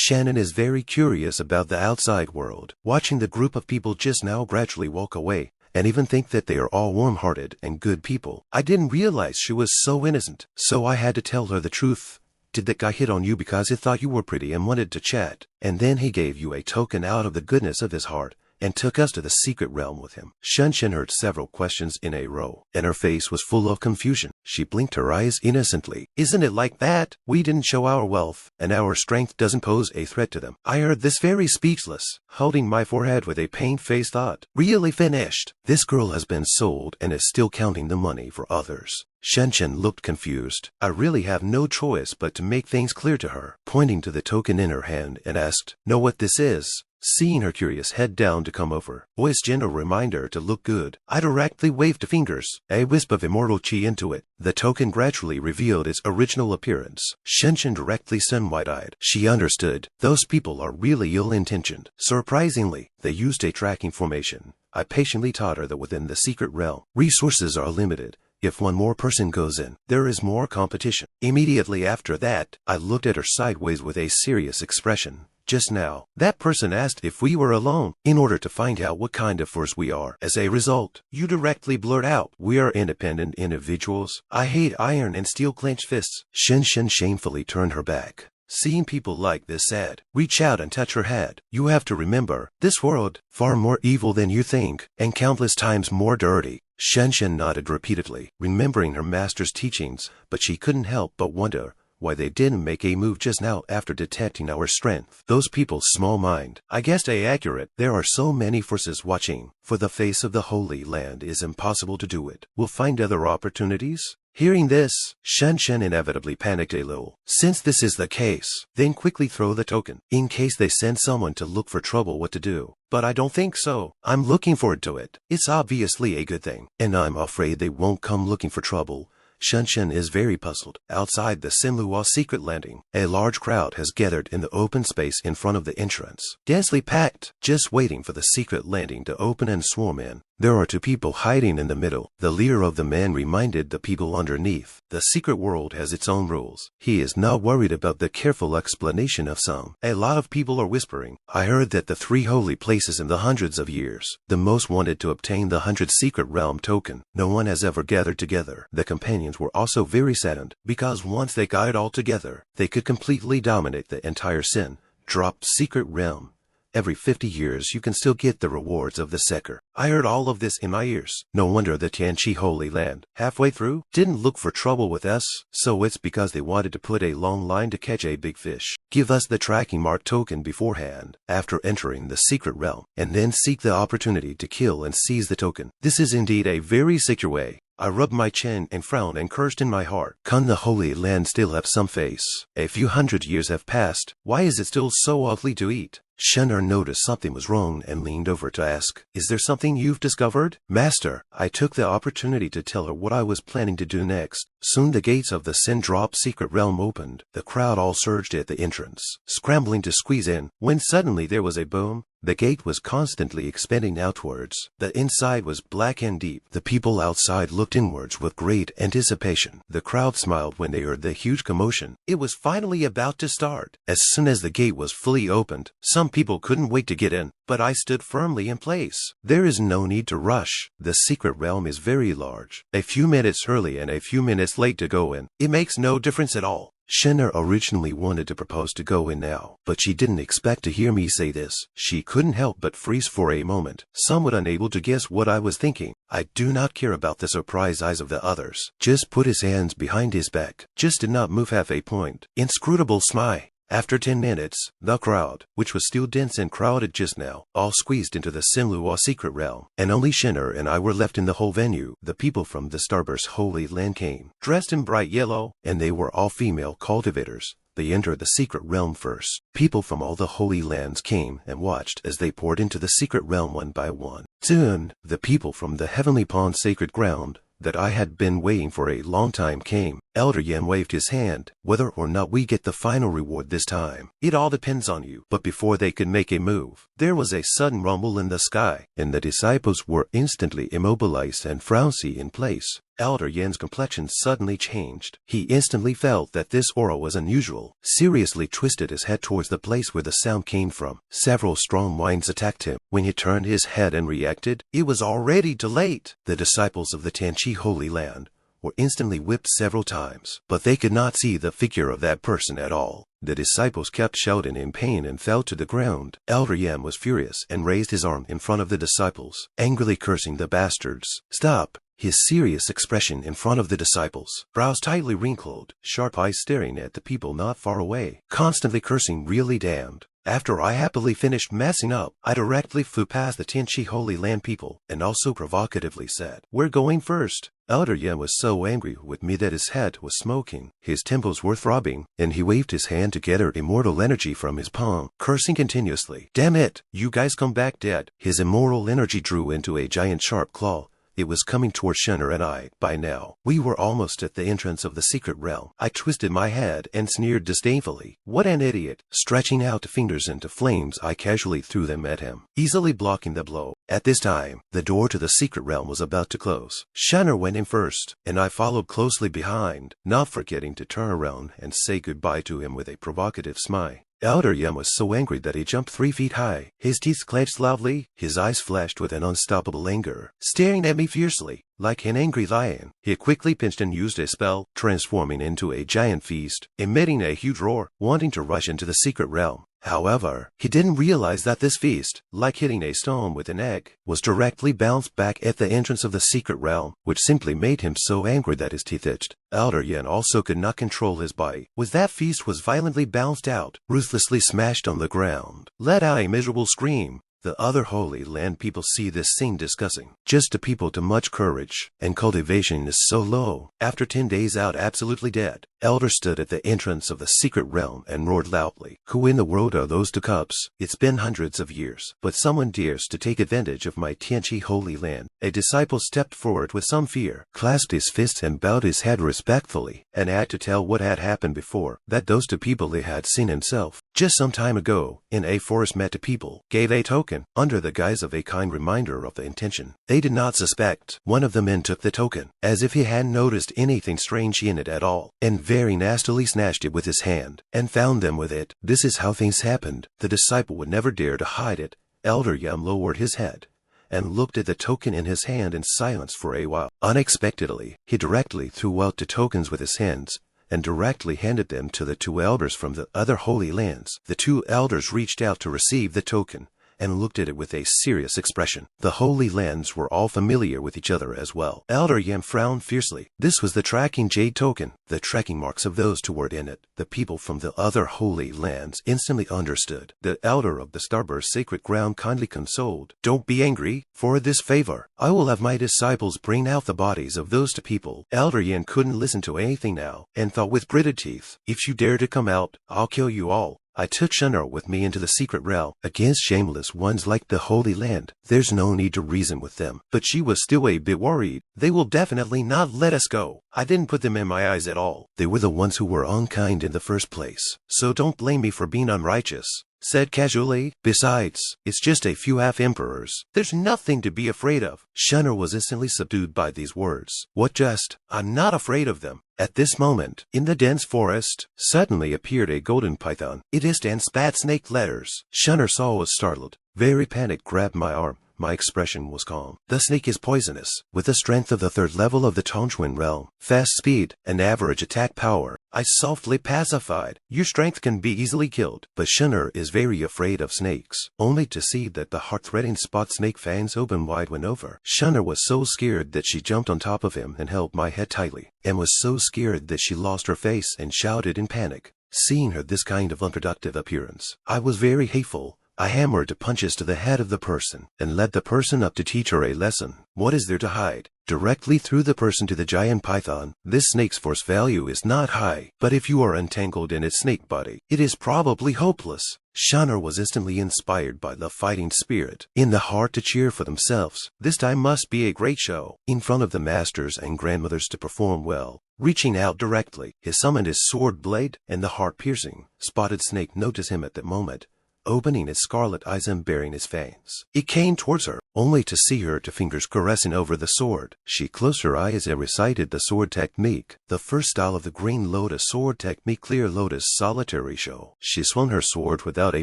Shannon is very curious about the outside world, watching the group of people just now gradually walk away, and even think that they are all warm-hearted and good people. I didn't realize she was so innocent, so I had to tell her the truth. Did that guy hit on you because he thought you were pretty and wanted to chat, and then he gave you a token out of the goodness of his heart and took us to the secret realm with him? Shen heard several questions in a row, and her face was full of confusion. She blinked her eyes innocently. Isn't it like that? We didn't show our wealth, and our strength doesn't pose a threat to them. I heard this very speechless, holding my forehead with a pain-faced thought. Really finished. This girl has been sold and is still counting the money for others. Shen looked confused. I really have no choice but to make things clear to her, pointing to the token in her hand, and asked, "Know what this is?" Seeing her curious head down to come over, voice gentle reminder to look good, I directly waved the fingers, a wisp of immortal chi into it. The token gradually revealed its original appearance. Shen directly sun wide-eyed. She understood. Those people are really ill-intentioned. Surprisingly, they used a tracking formation. I patiently taught her that within the secret realm, resources are limited. If one more person goes in, there is more competition. Immediately after that, I looked at her sideways with a serious expression. Just now, that person asked if we were alone, in order to find out what kind of force we are. As a result, you directly blurt out, "We are independent individuals. I hate iron and steel clenched fists." Shen shamefully turned her back. Seeing people like this said, "Reach out and touch her head. You have to remember, this world, far more evil than you think, and countless times more dirty." Shen nodded repeatedly, remembering her master's teachings, but she couldn't help but wonder why they didn't make a move just now after detecting our strength. Those people's small mind. I guess they accurate. There are so many forces watching. For the face of the Holy Land is impossible to do it. We'll find other opportunities. Hearing this, Shen inevitably panicked a little. Since this is the case, then quickly throw the token, in case they send someone to look for trouble what to do. But I don't think so. I'm looking forward to it. It's obviously a good thing, and I'm afraid they won't come looking for trouble. Shen is very puzzled. Outside the Sinlua secret landing, a large crowd has gathered in the open space in front of the entrance. Densely packed, just waiting for the secret landing to open and swarm in. There are two people hiding in the middle. The leader of the men reminded the people underneath. The secret world has its own rules. He is not worried about the careful explanation of some. A lot of people are whispering. I heard that the 3 holy places in the hundreds of years, the most wanted to obtain the 100 secret realm token. No one has ever gathered together. The companions were also very saddened, because once they got it all together, they could completely dominate the entire sin. Dropped secret realm. Every 50 years you can still get the rewards of the Secker. I heard all of this in my ears. No wonder the Tianqi Holy Land, halfway through, didn't look for trouble with us, so it's because they wanted to put a long line to catch a big fish. Give us the tracking mark token beforehand, after entering the secret realm, and then seek the opportunity to kill and seize the token. This is indeed a very secure way. I rubbed my chin and frowned and cursed in my heart. Can the Holy Land still have some face? A few hundred years have passed. Why is it still so ugly to eat? Shen noticed something was wrong and leaned over to ask, "Is there something you've discovered?" "Master," I took the opportunity to tell her what I was planning to do next. Soon the gates of the Sin-Drop secret realm opened. The crowd all surged at the entrance, scrambling to squeeze in, when suddenly there was a boom. The gate was constantly expanding outwards. The inside was black and deep. The people outside looked inwards with great anticipation. The crowd smiled when they heard the huge commotion. It was finally about to start. As soon as the gate was fully opened, some people couldn't wait to get in, but I stood firmly in place. There is no need to rush. The secret realm is very large. A few minutes early and a few minutes late to go in, it makes no difference at all. Shen originally wanted to propose to go in now, but she didn't expect to hear me say this. She couldn't help but freeze for a moment, somewhat unable to guess what I was thinking. I do not care about the surprised eyes of the others. Just put his hands behind his back. Just did not move half a point. Inscrutable smile. After 10 minutes, the crowd, which was still dense and crowded just now, all squeezed into the Sinlua secret realm, and only Shen and I were left in the whole venue. The people from the Starburst Holy Land came, dressed in bright yellow, and they were all female cultivators. They entered the secret realm first. People from all the Holy Lands came and watched as they poured into the secret realm one by one. Soon, the people from the Heavenly Pond sacred ground that I had been waiting for a long time came. Elder Yan waved his hand. Whether or not we get the final reward this time, it all depends on you. But before they could make a move, there was a sudden rumble in the sky, and the disciples were instantly immobilized and frowsy in place. Elder Yan's complexion suddenly changed. He instantly felt that this aura was unusual. Seriously twisted his head towards the place where the sound came from. Several strong winds attacked him. When he turned his head and reacted, it was already too late. The disciples of the Tianqi Holy Land were instantly whipped several times, but they could not see the figure of that person at all. The disciples kept shouting in pain and fell to the ground. Elder Yan was furious and raised his arm in front of the disciples, angrily cursing the bastards. Stop! His serious expression in front of the disciples, brows tightly wrinkled, sharp eyes staring at the people not far away, constantly cursing, really damned. After I happily finished messing up, I directly flew past the Tianqi Holy Land people and also provocatively said, "We're going first." Elder Yan was so angry with me that his head was smoking, his temples were throbbing, and he waved his hand to gather immortal energy from his palm, cursing continuously. "Damn it! You guys come back dead." His immoral energy drew into a giant sharp claw. It was coming towards Zhenghai and I. By now, we were almost at the entrance of the secret realm. I twisted my head and sneered disdainfully. What an idiot! Stretching out the fingers into flames, I casually threw them at him, easily blocking the blow. At this time, the door to the secret realm was about to close. Zhenghai went in first, and I followed closely behind, not forgetting to turn around and say goodbye to him with a provocative smile. Elder Yan was so angry that he jumped 3 feet high. His teeth clenched loudly, his eyes flashed with an unstoppable anger, staring at me fiercely, like an angry lion. He quickly pinched and used a spell, transforming into a giant beast, emitting a huge roar, wanting to rush into the secret realm. However, he didn't realize that this feast, like hitting a stone with an egg, was directly bounced back at the entrance of the secret realm, which simply made him so angry that his teeth itched. Elder Yan also could not control his bite, as that feast was violently bounced out, ruthlessly smashed on the ground. Let out a miserable scream. The other Holy Land people see this scene disgusting. Just the people to much courage, and cultivation is so low. After 10 days out absolutely dead, Elder stood at the entrance of the secret realm and roared loudly. Who in the world are those 2 cups? It's been hundreds of years, but someone dares to take advantage of my Tianqi Holy Land. A disciple stepped forward with some fear, clasped his fists and bowed his head respectfully, and had to tell what had happened before, that those 2 people he had seen himself just some time ago in a forest met 2 people, gave a token under the guise of a kind reminder of the intention. They did not suspect. One of the men took the token, as if he hadn't noticed anything strange in it at all, and very nastily snatched it with his hand, and found them with it. This is how things happened. The disciple would never dare to hide it. Elder Yan lowered his head and looked at the token in his hand in silence for a while. Unexpectedly, he directly threw out the tokens with his hands, and directly handed them to the 2 elders from the other Holy Lands. The 2 elders reached out to receive the token, and looked at it with a serious expression. The Holy Lands were all familiar with each other as well. Elder Yan frowned fiercely. This was the tracking jade token. The tracking marks of those 2 were in it. The people from the other Holy Lands instantly understood. The elder of the Starburst Sacred Ground kindly consoled. "Don't be angry. For this favor, I will have my disciples bring out the bodies of those 2 people." Elder Yan couldn't listen to anything now, and thought with gritted teeth, "If you dare to come out, I'll kill you all." I took Yuan'er with me into the secret realm. Against shameless ones like the Holy Land, there's no need to reason with them. But she was still a bit worried. They will definitely not let us go. I didn't put them in my eyes at all. They were the ones who were unkind in the first place. So don't blame me for being unrighteous. Said casually. Besides, it's just a few half-emperors. There's nothing to be afraid of. Yuan'er was instantly subdued by these words. What just? I'm not afraid of them. At this moment, in the dense forest, suddenly appeared a golden python. It hissed and spat snake letters. Yuan'er saw was startled. Very panicked, grabbed my arm. My expression was calm. The snake is poisonous, with the strength of the 3rd level of the Tongchuan realm, fast speed, and average attack power. I softly pacified. Your strength can be easily killed, but Yuan'er is very afraid of snakes. Only to see that the heart-threatening spot snake fangs open wide went over. Yuan'er was so scared that she jumped on top of him and held my head tightly, and was so scared that she lost her face and shouted in panic. Seeing her this kind of unproductive appearance, I was very hateful. I hammered the punches to the head of the person and led the person up to teach her a lesson. What is there to hide? Directly threw the person to the giant python. This snake's force value is not high, but if you are entangled in its snake body, it is probably hopeless. Yuan'er was instantly inspired by the fighting spirit in the heart to cheer for themselves. This time must be a great show in front of the masters and grandmothers to perform well. Reaching out directly, he summoned his sword blade, and the heart-piercing, spotted snake noticed him at that moment, opening its scarlet eyes and baring its fangs. It came towards her, only to see her two fingers caressing over the sword. She closed her eyes and recited the sword technique, the first style of the green lotus sword technique, clear lotus solitary show. She swung her sword without a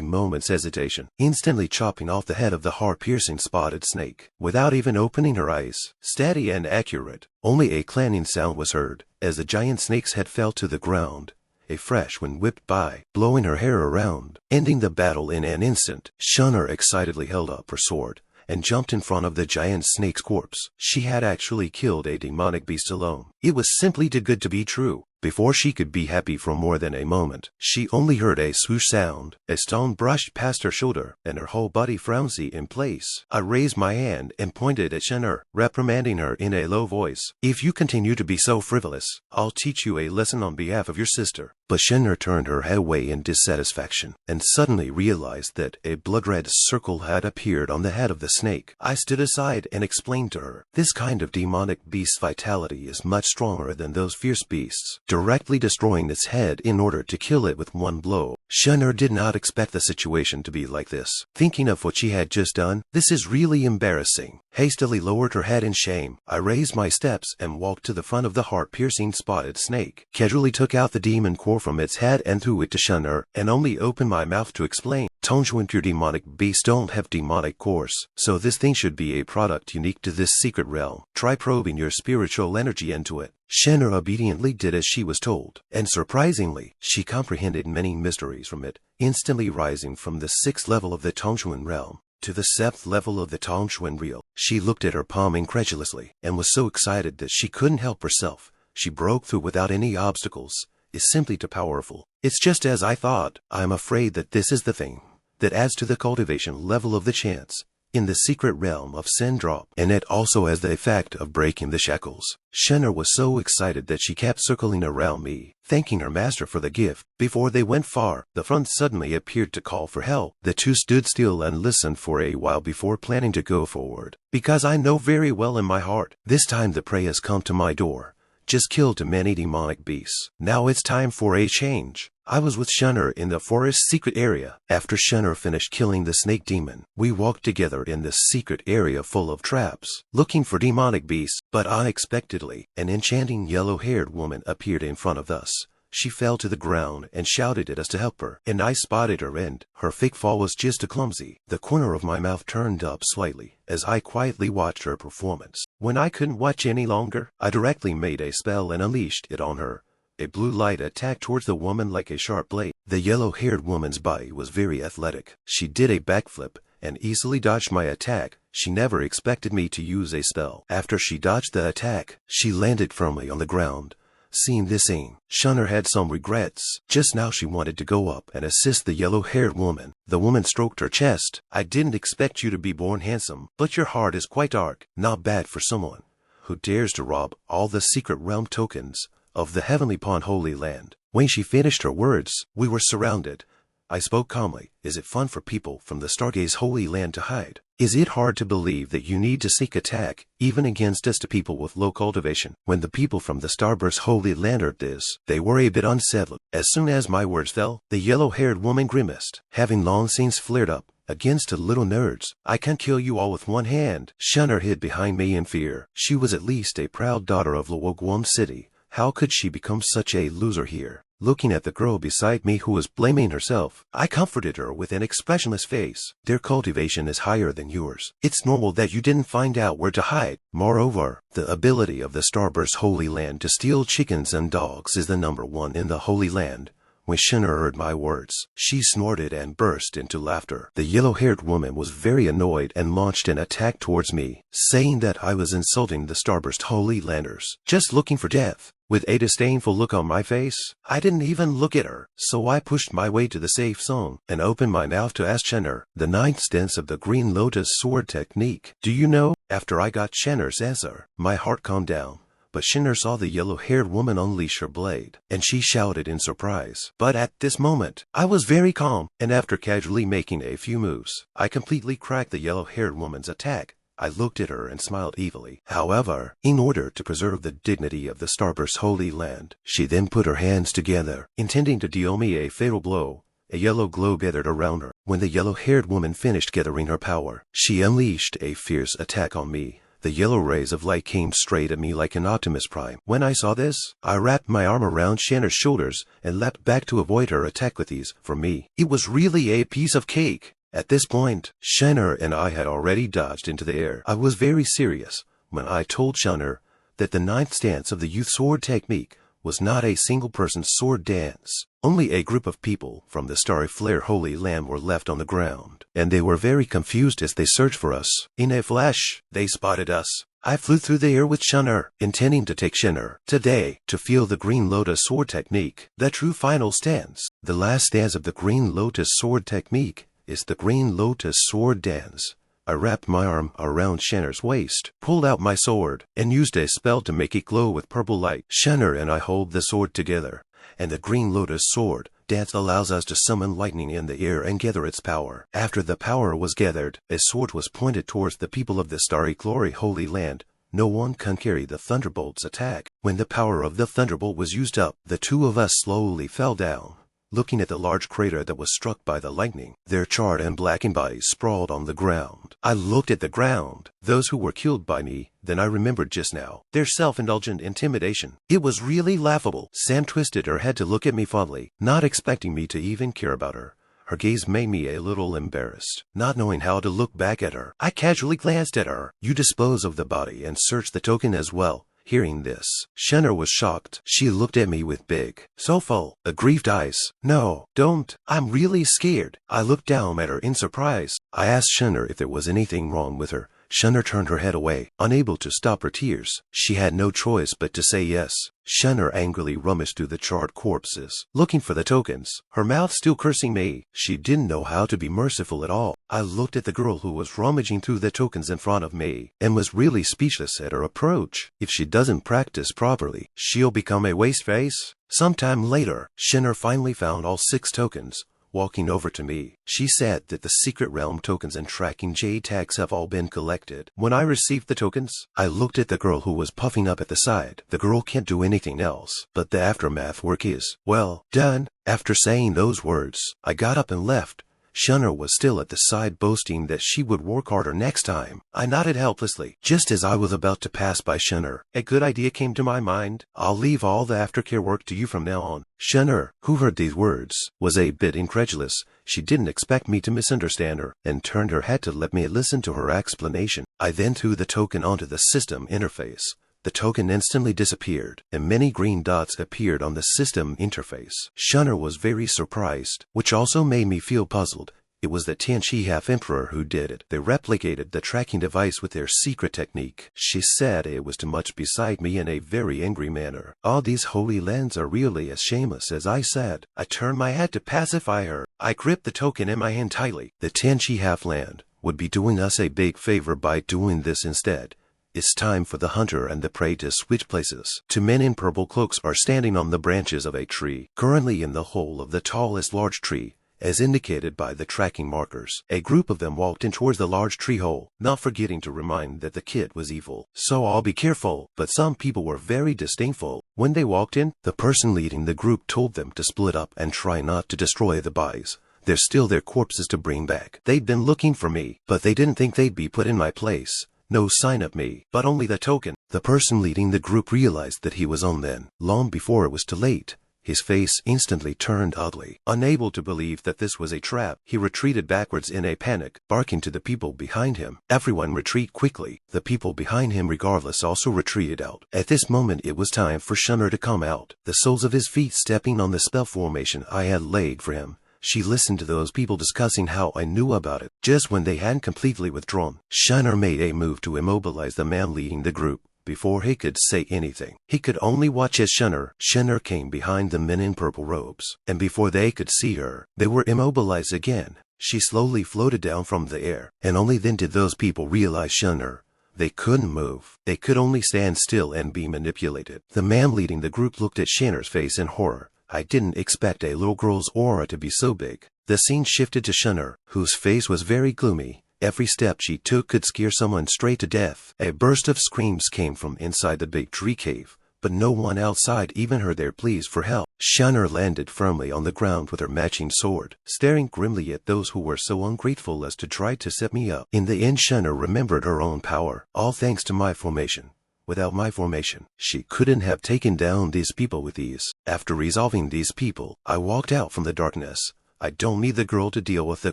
moment's hesitation, instantly chopping off the head of the heart-piercing spotted snake, without even opening her eyes. Steady and accurate, only a clanging sound was heard, as the giant snake's head fell to the ground. A fresh wind whipped by, blowing her hair around, ending the battle in an instant. Yuan'er excitedly held up her sword and jumped in front of the giant snake's corpse. She had actually killed a demonic beast alone. It was simply too good to be true. Before she could be happy for more than a moment, she only heard a swoosh sound. A stone brushed past her shoulder, and her whole body froze in place. I raised my hand and pointed at Yuan'er, reprimanding her in a low voice. If you continue to be so frivolous, I'll teach you a lesson on behalf of your sister. But Yuan'er turned her head away in dissatisfaction, and suddenly realized that a blood-red circle had appeared on the head of the snake. I stood aside and explained to her, this kind of demonic beast's vitality is much stronger than those fierce beasts, directly destroying its head in order to kill it with one blow. Yuan'er did not expect the situation to be like this. Thinking of what she had just done, this is really embarrassing. Hastily lowered her head in shame, I raised my steps and walked to the front of the heart-piercing spotted snake, casually took out the demon core from its head and threw it to Yuan'er, and only opened my mouth to explain. Zhou, your demonic beasts don't have demonic cores, so this thing should be a product unique to this secret realm. Try probing your spiritual energy into it. Yuan'er obediently did as she was told, and surprisingly, she comprehended many mysteries from it, instantly rising from the 6th level of the Zhou realm to the 7th level of the Zhou realm. She looked at her palm incredulously, and was so excited that she couldn't help herself. She broke through without any obstacles. It's simply too powerful. It's just as I thought. I'm afraid that this is the thing that adds to the cultivation level of the chance in the secret realm of Sin Drop, and it also has the effect of breaking the shackles. Yuan'er was so excited that she kept circling around me, thanking her master for the gift. Before they went far, the front suddenly appeared to call for help. The two stood still and listened for a while before planning to go forward. Because I know very well in my heart, this time the prey has come to my door. Just killed too many demonic beasts. Now it's time for a change. I was with Yuan'er in the forest secret area. After Yuan'er finished killing the snake demon, we walked together in this secret area full of traps, looking for demonic beasts, but unexpectedly, an enchanting yellow-haired woman appeared in front of us. She fell to the ground and shouted at us to help her, and I spotted her and her fake fall was just too clumsy. The corner of my mouth turned up slightly as I quietly watched her performance. When I couldn't watch any longer, I directly made a spell and unleashed it on her. A blue light attacked towards the woman like a sharp blade. The yellow-haired woman's body was very athletic. She did a backflip and easily dodged my attack. She never expected me to use a spell. After she dodged the attack, she landed firmly on the ground. Seeing this scene, Yuan'er had some regrets. Just now she wanted to go up and assist the yellow-haired woman. The woman stroked her chest. I didn't expect you to be born handsome, but your heart is quite dark. Not bad for someone who dares to rob all the secret realm tokens of the Heavenly Pond Holy Land. When she finished her words, we were surrounded. I spoke calmly. Is it fun for people from the Stargaze Holy Land to hide? Is it hard to believe that you need to seek attack, even against us to people with low cultivation? When the people from the Starburst Holy Land heard this, they were a bit unsettled. As soon as my words fell, the yellow-haired woman grimaced, having long since flared up. Against the little nerds, I can kill you all with one hand. Yuan'er hid behind me in fear. She was at least a proud daughter of Luoguan City. How could she become such a loser here? Looking at the girl beside me who was blaming herself, I comforted her with an expressionless face. Their cultivation is higher than yours. It's normal that you didn't find out where to hide. Moreover, the ability of the Starburst Holy Land to steal chickens and dogs is the #1 in the Holy Land. When Yuan'er heard my words, she snorted and burst into laughter. The yellow-haired woman was very annoyed and launched an attack towards me, saying that I was insulting the Starburst Holy Landers, just looking for death. With a disdainful look on my face, I didn't even look at her, so I pushed my way to the safe zone and opened my mouth to ask Yuan'er the 9th stance of the Green Lotus sword technique. Do you know? After I got Yuan'er's answer, my heart calmed down. But Yuan'er saw the yellow-haired woman unleash her blade, and she shouted in surprise. But at this moment, I was very calm, and after casually making a few moves, I completely cracked the yellow-haired woman's attack. I looked at her and smiled evilly. However, in order to preserve the dignity of the Starburst Holy Land, she then put her hands together, intending to deal me a fatal blow. A yellow glow gathered around her. When the yellow-haired woman finished gathering her power, she unleashed a fierce attack on me. The yellow rays of light came straight at me like an Optimus Prime. When I saw this, I wrapped my arm around Yuan'er's shoulders and leapt back to avoid her attack with ease. For me, it was really a piece of cake. At this point, Yuan'er and I had already dodged into the air. I was very serious when I told Yuan'er that the 9th stance of the youth sword technique was not a single person's sword dance. Only a group of people from the Starry Flare Holy Land were left on the ground, and they were very confused as they searched for us. In a flash, they spotted us. I flew through the air with Yuan'er, intending to take Yuan'er today to feel the Green Lotus sword technique, the true final stance. The last stance of the Green Lotus sword technique is the Green Lotus sword dance. I wrapped my arm around Yuan'er's waist, pulled out my sword, and used a spell to make it glow with purple light. Yuan'er and I hold the sword together, and the Green Lotus sword dance allows us to summon lightning in the air and gather its power. After the power was gathered, a sword was pointed towards the people of the Starry Glory Holy Land. No one can carry the Thunderbolt's attack. When the power of the Thunderbolt was used up, the two of us slowly fell down. Looking at the large crater that was struck by the lightning, their charred and blackened bodies sprawled on the ground. I looked at the ground, those who were killed by me, then I remembered just now, their self-indulgent intimidation. It was really laughable. Sam twisted her head to look at me fondly, not expecting me to even care about her. Her gaze made me a little embarrassed. Not knowing how to look back at her, I casually glanced at her. You dispose of the body and search the token as well. Hearing this, Yuan'er was shocked. She looked at me with big, soulful, aggrieved eyes. No, don't. I'm really scared. I looked down at her in surprise. I asked Yuan'er if there was anything wrong with her. Yuan'er turned her head away, unable to stop her tears. She had no choice but to say yes. Yuan'er angrily rummaged through the charred corpses, looking for the tokens, her mouth still cursing me. She didn't know how to be merciful at all. I looked at the girl who was rummaging through the tokens in front of me, and was really speechless at her approach. If she doesn't practice properly, she'll become a waste face. Sometime later, Yuan'er finally found all 6 tokens. Walking over to me, she said that the secret realm tokens and tracking J tags have all been collected. When I received the tokens, I looked at the girl who was puffing up at the side. The girl can't do anything else, but the aftermath work is, well, done. After saying those words, I got up and left. Yuan'er was still at the side, boasting that she would work harder next time. I nodded helplessly. Just as I was about to pass by Yuan'er, a good idea came to my mind. I'll leave all the aftercare work to you from now on. Yuan'er, who heard these words, was a bit incredulous. She didn't expect me to misunderstand her, and turned her head to let me listen to her explanation. I then threw the token onto the system interface. The token instantly disappeared, and many green dots appeared on the system interface. Yuan'er was very surprised, which also made me feel puzzled. It was the Tianqi half-emperor who did it. They replicated the tracking device with their secret technique. She said it was too much beside me in a very angry manner. All these holy lands are really as shameless as I said. I turned my head to pacify her. I gripped the token in my hand tightly. The Tianqi half-land would be doing us a big favor by doing this instead. It's time for the hunter and the prey to switch places. 2 men in purple cloaks are standing on the branches of a tree, currently in the hole of the tallest large tree, as indicated by the tracking markers. A group of them walked in towards the large tree hole, not forgetting to remind that the kid was evil. So I'll be careful, but some people were very disdainful. When they walked in, the person leading the group told them to split up and try not to destroy the bodies. There's still their corpses to bring back. They'd been looking for me, but they didn't think they'd be put in my place. No sign of me, but only the token. The person leading the group realized that he was on then, long before it was too late. His face instantly turned ugly. Unable to believe that this was a trap, he retreated backwards in a panic, barking to the people behind him. Everyone retreat quickly. The people behind him regardless also retreated out. At this moment it was time for Yuan'er to come out, the soles of his feet stepping on the spell formation I had laid for him. She listened to those people discussing how I knew about it. Just when they hadn't completely withdrawn, Yuan'er made a move to immobilize the man leading the group. Before he could say anything, he could only watch as Yuan'er came behind the men in purple robes, and before they could see her, they were immobilized again. She slowly floated down from the air, and only then did those people realize Yuan'er. They couldn't move. They could only stand still and be manipulated. The man leading the group looked at Yuan'er's face in horror. I didn't expect a little girl's aura to be so big. The scene shifted to Yuan'er, whose face was very gloomy. Every step she took could scare someone straight to death. A burst of screams came from inside the big tree cave, but no one outside even heard their pleas for help. Yuan'er landed firmly on the ground with her matching sword, staring grimly at those who were so ungrateful as to try to set me up. In the end, Yuan'er remembered her own power, all thanks to my formation. Without my formation, she couldn't have taken down these people with ease. After resolving these people, I walked out from the darkness. I don't need the girl to deal with the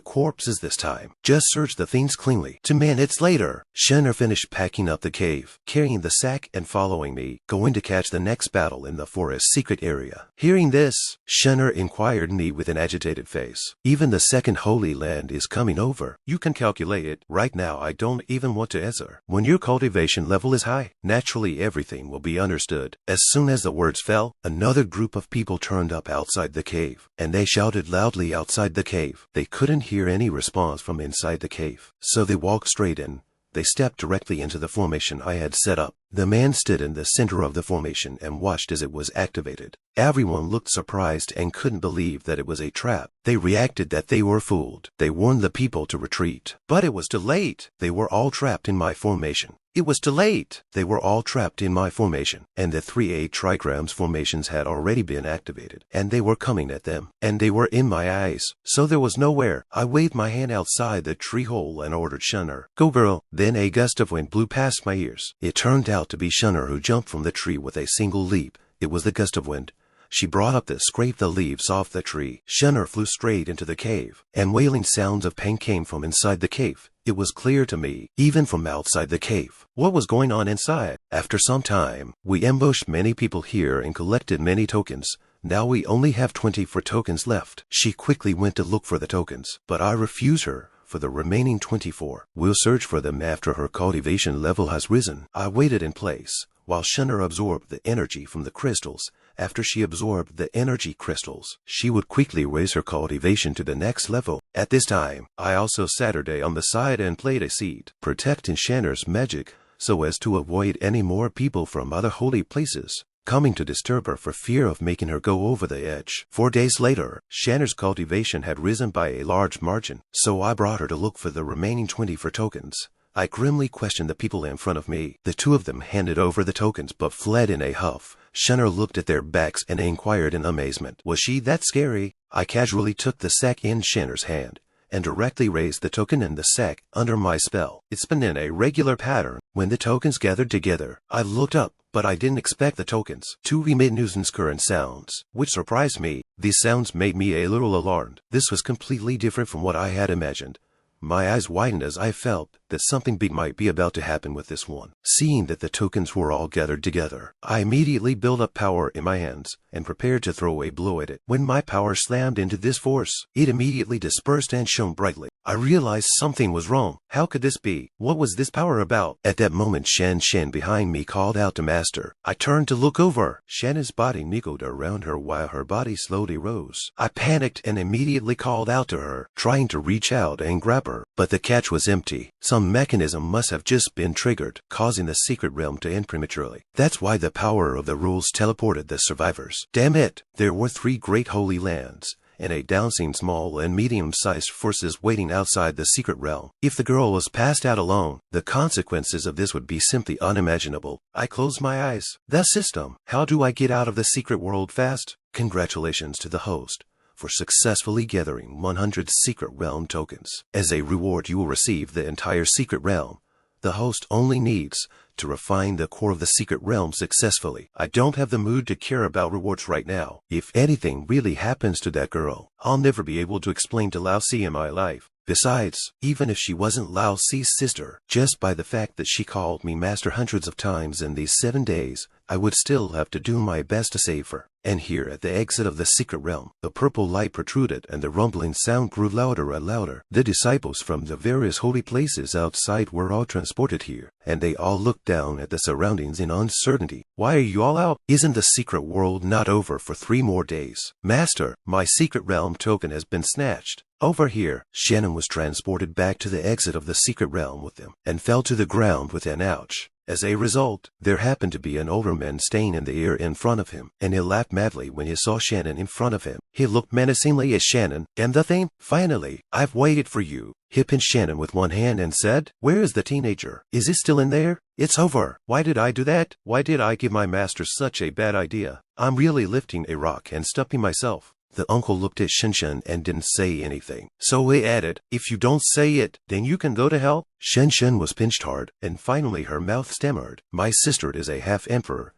corpses this time. Just search the things cleanly. 2 minutes later, Yuan'er finished packing up the cave, carrying the sack and following me, going to catch the next battle in the forest secret area. Hearing this, Yuan'er inquired me with an agitated face. Even the second Holy Land is coming over. You can calculate it. Right now I don't even want to answer. When your cultivation level is high, naturally everything will be understood. As soon as the words fell, another group of people turned up outside the cave, and they shouted loudly outside the cave. They couldn't hear any response from inside the cave, so they walked straight in. They stepped directly into the formation I had set up. The man stood in the center of the formation and watched as it was activated. Everyone looked surprised and couldn't believe that it was a trap. They reacted that they were fooled. They warned the people to retreat. But it was too late. They were all trapped in my formation. It was too late. They were all trapped in my formation, and the 3A trigrams formations had already been activated, and they were coming at them, and they were in my eyes, so there was nowhere. I waved my hand outside the tree hole and ordered Yuan'er, "Go girl." Then a gust of wind blew past my ears. It turned out to be Yuan'er who jumped from the tree with a single leap. It was the gust of wind. She brought up to scrape the leaves off the tree. Yuan'er flew straight into the cave, and wailing sounds of pain came from inside the cave. It was clear to me, even from outside the cave, what was going on inside. After some time, we ambushed many people here and collected many tokens. Now we only have 24 tokens left. She quickly went to look for the tokens, but I refused her. For the remaining 24, we'll search for them after her cultivation level has risen. I waited in place, while Yuan'er absorbed the energy from the crystals. After she absorbed the energy crystals, she would quickly raise her cultivation to the next level. At this time, I also sat her on the side and played a seed, protecting Yuan'er's magic, so as to avoid any more people from other holy places coming to disturb her for fear of making her go over the edge. 4 days later, Yuan'er's cultivation had risen by a large margin, so I brought her to look for the remaining 24 tokens. I grimly questioned the people in front of me. The 2 of them handed over the tokens but fled in a huff. Yuan'er looked at their backs and inquired in amazement, "Was she that scary?" I casually took the sack in Yuan'er's hand and directly raised the token in the sack under my spell. It spun in a regular pattern. When the tokens gathered together, I looked up, but I didn't expect the tokens to emit nuisance current sounds, which surprised me. These sounds made me a little alarmed. This was completely different from what I had imagined. My eyes widened as I felt that something big might be about to happen with this one. Seeing that the tokens were all gathered together, I immediately built up power in my hands and prepared to throw a blow at it. When my power slammed into this force, it immediately dispersed and shone brightly. I realized something was wrong. How could this be? What was this power about? At that moment, Shan behind me called out to Master. I turned to look over. Shan's body niggled around her while her body slowly rose. I panicked and immediately called out to her, trying to reach out and grab her, but the catch was empty. Some mechanism must have just been triggered, causing the secret realm to end prematurely. That's why the power of the rules teleported the survivors. Damn it! There were 3 great holy lands, and a dousing small and medium-sized forces waiting outside the secret realm. If the girl was passed out alone, the consequences of this would be simply unimaginable. I closed my eyes. The system. How do I get out of the secret world fast? Congratulations to the host for successfully gathering 100 secret realm tokens. As a reward, you will receive the entire secret realm. The host only needs to refine the core of the secret realm successfully. I don't have the mood to care about rewards right now. If anything really happens to that girl, I'll never be able to explain to Lao Si in my life. Besides, even if she wasn't Lao Si's sister, just by the fact that she called me master hundreds of times in these 7 days, I would still have to do my best to save her. And here at the exit of the secret realm, the purple light protruded and the rumbling sound grew louder and louder. The disciples from the various holy places outside were all transported here, and they all looked down at the surroundings in uncertainty. Why are you all out? Isn't the secret world not over for 3 more days? Master, my secret realm token has been snatched. Over here. Shannon was transported back to the exit of the secret realm with them, and fell to the ground with an ouch. As a result, there happened to be an older man staying in the air in front of him, and he laughed madly when he saw Shannon in front of him. He looked menacingly at Shannon, and the thing, finally, I've waited for you. He pinched Shannon with one hand and said, where is the teenager? Is he still in there? It's over. Why did I do that? Why did I give my master such a bad idea? I'm really lifting a rock and stumping myself. The uncle looked at Shenshen and didn't say anything. So he added, if you don't say it, then you can go to hell. Shenshen was pinched hard, and finally her mouth stammered. My sister is a half-emperor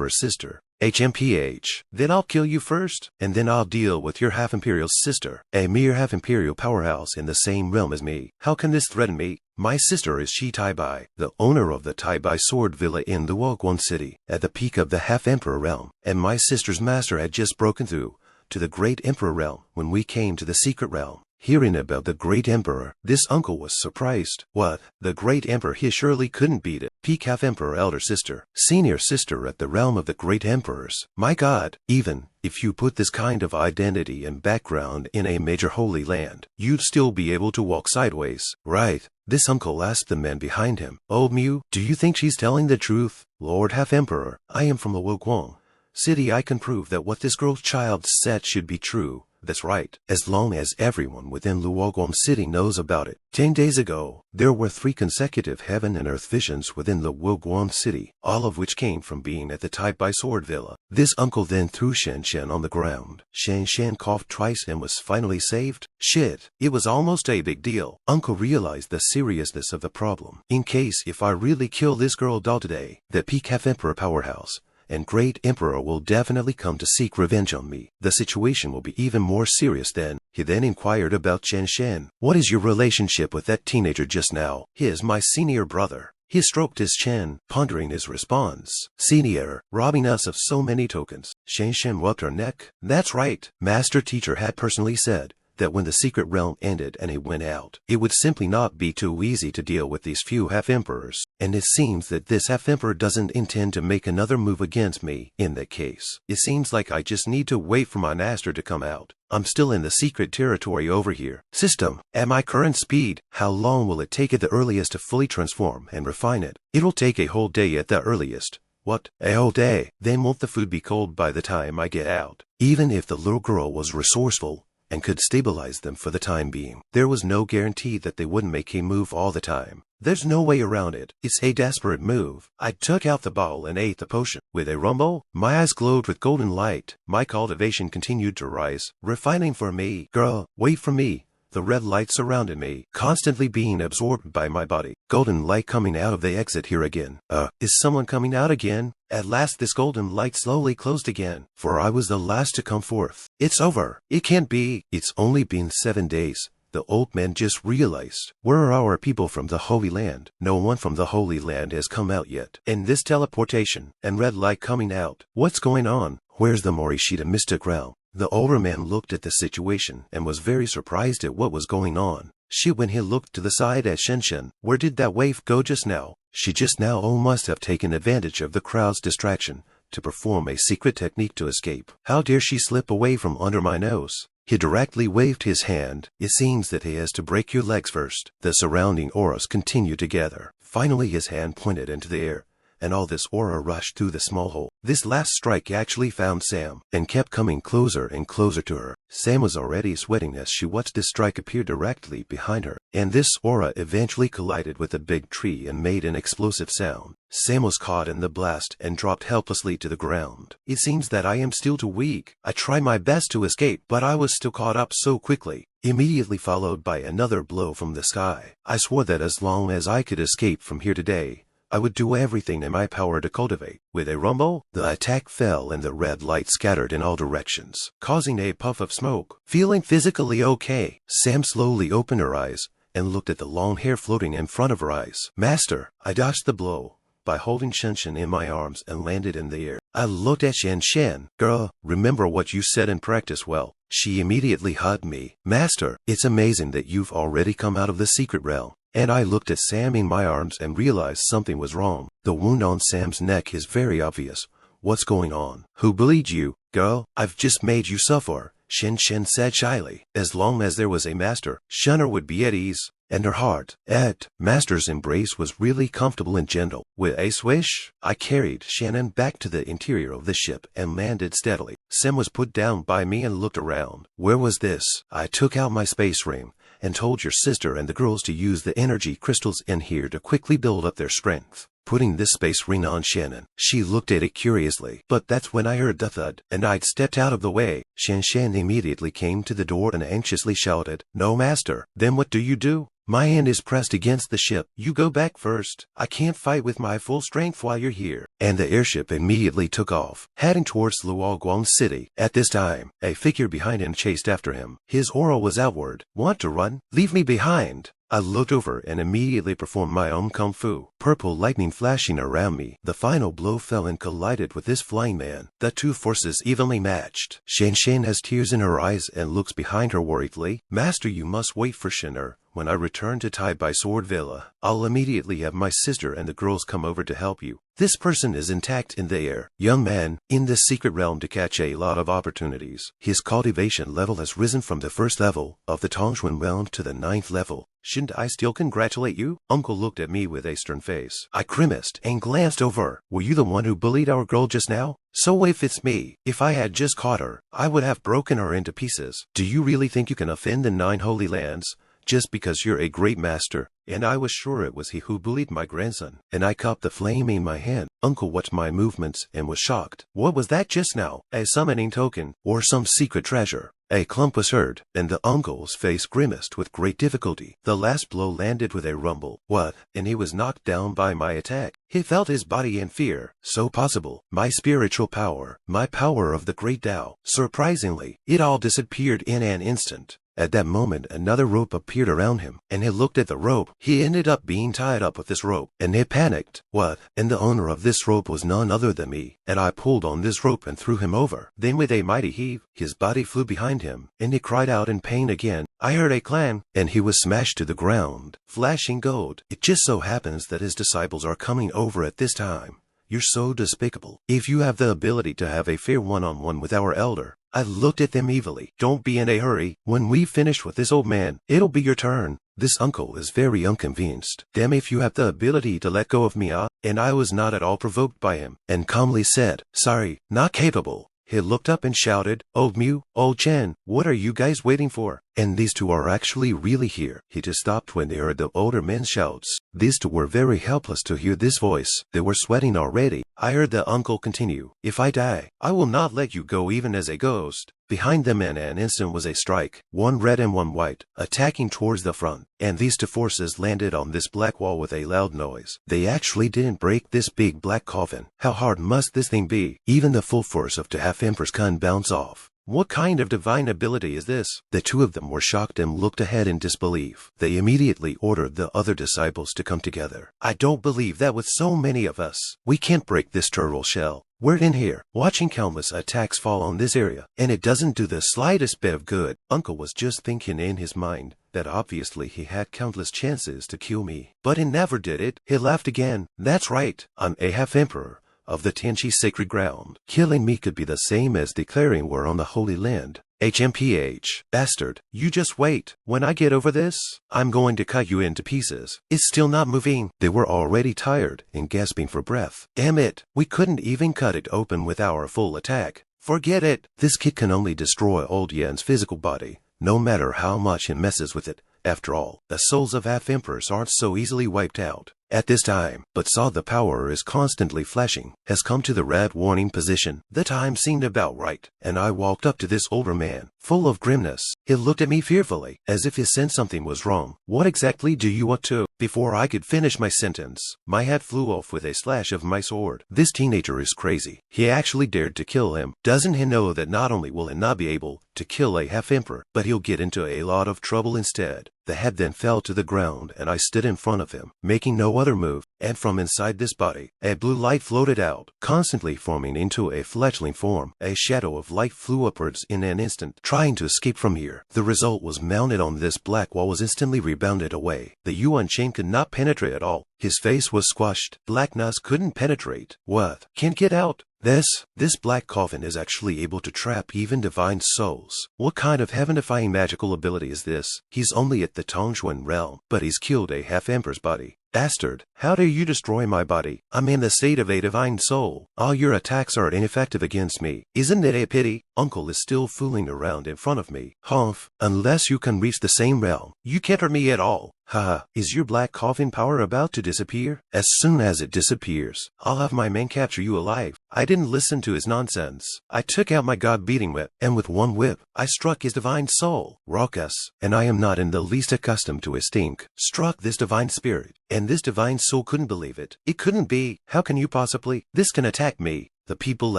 sister. HMPH. Then I'll kill you first, and then I'll deal with your half-imperial sister, a mere half-imperial powerhouse in the same realm as me. How can this threaten me? My sister is Shi Taibai, the owner of the Taibai Sword Villa in the Wuguan City, at the peak of the half-emperor realm, and my sister's master had just broken through to the great emperor realm when we came to the secret realm. Hearing about the great emperor, this uncle was surprised. What? The great emperor? He surely couldn't beat it. Peak half-emperor elder sister, senior sister at the realm of the great emperors. My God, even if you put this kind of identity and background in a major holy land, you'd still be able to walk sideways, right? This uncle asked the man behind him. Old Mew, do you think she's telling the truth? Lord half-emperor, I am from the Wuguan City. I can prove that what this girl's child said should be true. That's right, as long as everyone within Wuguan City knows about it. 10 days ago, there were 3 consecutive heaven and earth visions within the Wuguan City, all of which came from being at the Taibai Sword Villa. This uncle then threw Shen on the ground. Shen coughed twice and was finally saved. Shit, it was almost a big deal. Uncle realized the seriousness of the problem. In case if I really kill this girl doll today, the peak half-emperor powerhouse and great emperor will definitely come to seek revenge on me. The situation will be even more serious then. He then inquired about Shen. What is your relationship with that teenager just now? He is my senior brother. He stroked his chin, pondering his response. Senior, robbing us of so many tokens. Shen rubbed her neck. That's right. Master Teacher had personally said that when the secret realm ended and he went out, it would simply not be too easy to deal with these few half-emperors. And it seems that this half-emperor doesn't intend to make another move against me. In that case, it seems like I just need to wait for my master to come out. I'm still in the secret territory over here. System, at my current speed, how long will it take at the earliest to fully transform and refine it? It'll take a whole day at the earliest. What? A whole day? Then won't the food be cold by the time I get out? Even if the little girl was resourceful and could stabilize them for the time being, there was no guarantee that they wouldn't make a move all the time. There's no way around it. It's a desperate move. I took out the bottle and ate the potion. With a rumble, my eyes glowed with golden light. My cultivation continued to rise, refining for me. Girl, wait for me. The red light surrounded me, constantly being absorbed by my body. Golden light coming out of the exit here again. Is someone coming out again? At last this golden light slowly closed again, for I was the last to come forth. It's over. It can't be. It's only been 7 days. The old man just realized. Where are our people from the Holy Land? No one from the Holy Land has come out yet. And this teleportation and red light coming out. What's going on? Where's the Morishita mystic realm? The older man looked at the situation and was very surprised at what was going on. When he looked to the side at Shen, where did that wave go just now? She just now must have taken advantage of the crowd's distraction to perform a secret technique to escape. How dare she slip away from under my nose? He directly waved his hand. It seems that he has to break your legs first. The surrounding auras continued to gather. Finally his hand pointed into the air, and all this aura rushed through the small hole. This last strike actually found Sam, and kept coming closer and closer to her. Sam was already sweating as she watched this strike appear directly behind her, and this aura eventually collided with a big tree and made an explosive sound. Sam was caught in the blast and dropped helplessly to the ground. It seems that I am still too weak. I tried my best to escape, but I was still caught up so quickly. Immediately followed by another blow from the sky. I swore that as long as I could escape from here today, I would do everything in my power to cultivate. With a rumble, the attack fell and the red light scattered in all directions, causing a puff of smoke. Feeling physically okay, Sam slowly opened her eyes and looked at the long hair floating in front of her eyes. Master, I dodged the blow by holding Shenshen in my arms and landed in the air. I looked at Shenshen. Girl, remember what you said and practice well. She immediately hugged me. Master, it's amazing that you've already come out of the secret realm. And I looked at Sam in my arms and realized something was wrong. The wound on Sam's neck is very obvious. What's going on? Who bullied you? Girl, I've just made you suffer, Shenshen said shyly. As long as there was a master, Yuan'er would be at ease. And her heart, at Master's embrace, was really comfortable and gentle. With a swish, I carried Shannon back to the interior of the ship and landed steadily. Sam was put down by me and looked around. Where was this? I took out my space ring and told your sister and the girls to use the energy crystals in here to quickly build up their strength. Putting this space ring on Shannon, she looked at it curiously. But that's when I heard the thud, and I'd stepped out of the way. Shan immediately came to the door and anxiously shouted, "No, Master." Then what do you do? My hand is pressed against the ship. You go back first. I can't fight with my full strength while you're here. And the airship immediately took off, heading towards Luoguang City. At this time, a figure behind him chased after him. His aura was outward. Want to run? Leave me behind. I looked over and immediately performed my own kung fu. Purple lightning flashing around me. The final blow fell and collided with this flying man. The two forces evenly matched. Shen has tears in her eyes and looks behind her worriedly. Master, you must wait for Yuan'er. When I return to Tai by Sword Villa, I'll immediately have my sister and the girls come over to help you. This person is intact in the air. Young man, in this secret realm to catch a lot of opportunities. His cultivation level has risen from the first level of the Tongxuan realm to the 9th level. Shouldn't I still congratulate you? Uncle looked at me with a stern face. I grimaced and glanced over. Were you the one who bullied our girl just now? So if it's me, if I had just caught her, I would have broken her into pieces. Do you really think you can offend the 9 holy lands? Just because you're a great master? And I was sure it was he who bullied my grandson. And I caught the flame in my hand. Uncle watched my movements and was shocked. What was that just now? A summoning token? Or some secret treasure? A clump was heard, and the uncle's face grimaced with great difficulty. The last blow landed with a rumble. What? And he was knocked down by my attack. He felt his body in fear. So possible. My spiritual power. My power of the great Tao. Surprisingly, it all disappeared in an instant. At that moment, another rope appeared around him, and he looked at the rope. He ended up being tied up with this rope, and he panicked. What? And the owner of this rope was none other than me, and I pulled on this rope and threw him over. Then with a mighty heave, his body flew behind him, and he cried out in pain again. I heard a clang, and he was smashed to the ground, flashing gold. It just so happens that his disciples are coming over at this time. You're so despicable. If you have the ability to have a fair one-on-one with our elder. I looked at them evilly. Don't be in a hurry. When we finish with this old man, it'll be your turn. This uncle is very unconvinced. Damn if you have the ability to let go of me, And I was not at all provoked by him, and calmly said, sorry, not capable. He looked up and shouted, Old Mew, Old Chen, what are you guys waiting for? And these two are actually really here. He just stopped when they heard the older man's shouts. These two were very helpless to hear this voice. They were sweating already. I heard the uncle continue, If I die, I will not let you go even as a ghost. Behind them in an instant was a strike, one red and one white, attacking towards the front. And these two forces landed on this black wall with a loud noise. They actually didn't break this big black coffin. How hard must this thing be? Even the full force of the half-emperors couldn't bounce off. What kind of divine ability is this? The two of them were shocked and looked ahead in disbelief. They immediately ordered the other disciples to come together. I don't believe that with so many of us, we can't break this turtle shell. We're in here, watching countless attacks fall on this area, and it doesn't do the slightest bit of good. Uncle was just thinking in his mind that obviously he had countless chances to kill me. But he never did it. He laughed again. That's right, I'm a half-emperor of the Tianqi sacred ground. Killing me could be the same as declaring war on the Holy Land. HMPH, bastard, you just wait. When I get over this, I'm going to cut you into pieces. It's still not moving. They were already tired and gasping for breath. Damn it, we couldn't even cut it open with our full attack. Forget it. This kid can only destroy old Yan's physical body, no matter how much he messes with it. After all, the souls of half-emperors aren't so easily wiped out. At this time, but saw the power is constantly flashing, has come to the red warning position. The time seemed about right, and I walked up to this older man, full of grimness. It looked at me fearfully, as if it sensed something was wrong. What exactly do you want to? Before I could finish my sentence, my head flew off with a slash of my sword. This teenager is crazy. He actually dared to kill him. Doesn't he know that not only will he not be able to kill a half-emperor, but he'll get into a lot of trouble instead? The head then fell to the ground, and I stood in front of him, making no other move, and from inside this body, a blue light floated out, constantly forming into a fledgling form. A shadow of light flew upwards in an instant, trying to escape from here. The result was mounted on this black wall was instantly rebounded away. The Yuan chain could not penetrate at all. His face was squashed. Blackness couldn't penetrate. What? Can't get out? This black coffin is actually able to trap even divine souls. What kind of heaven-defying magical ability is this? He's only at the Tongxuan realm, but he's killed a half-emperor's body. Bastard, how dare you destroy my body? I'm in the state of a divine soul. All your attacks are ineffective against me. Isn't it a pity? Uncle is still fooling around in front of me. Humph, unless you can reach the same realm, you can't hurt me at all. Haha, is your black coffin power about to disappear? As soon as it disappears, I'll have my men capture you alive. I didn't listen to his nonsense. I took out my god-beating whip, and with one whip, I struck his divine soul. Raucous, and I am not in the least accustomed to his stink. Struck this divine spirit, and this divine soul couldn't believe it. It couldn't be. How can you possibly? This can attack me. The people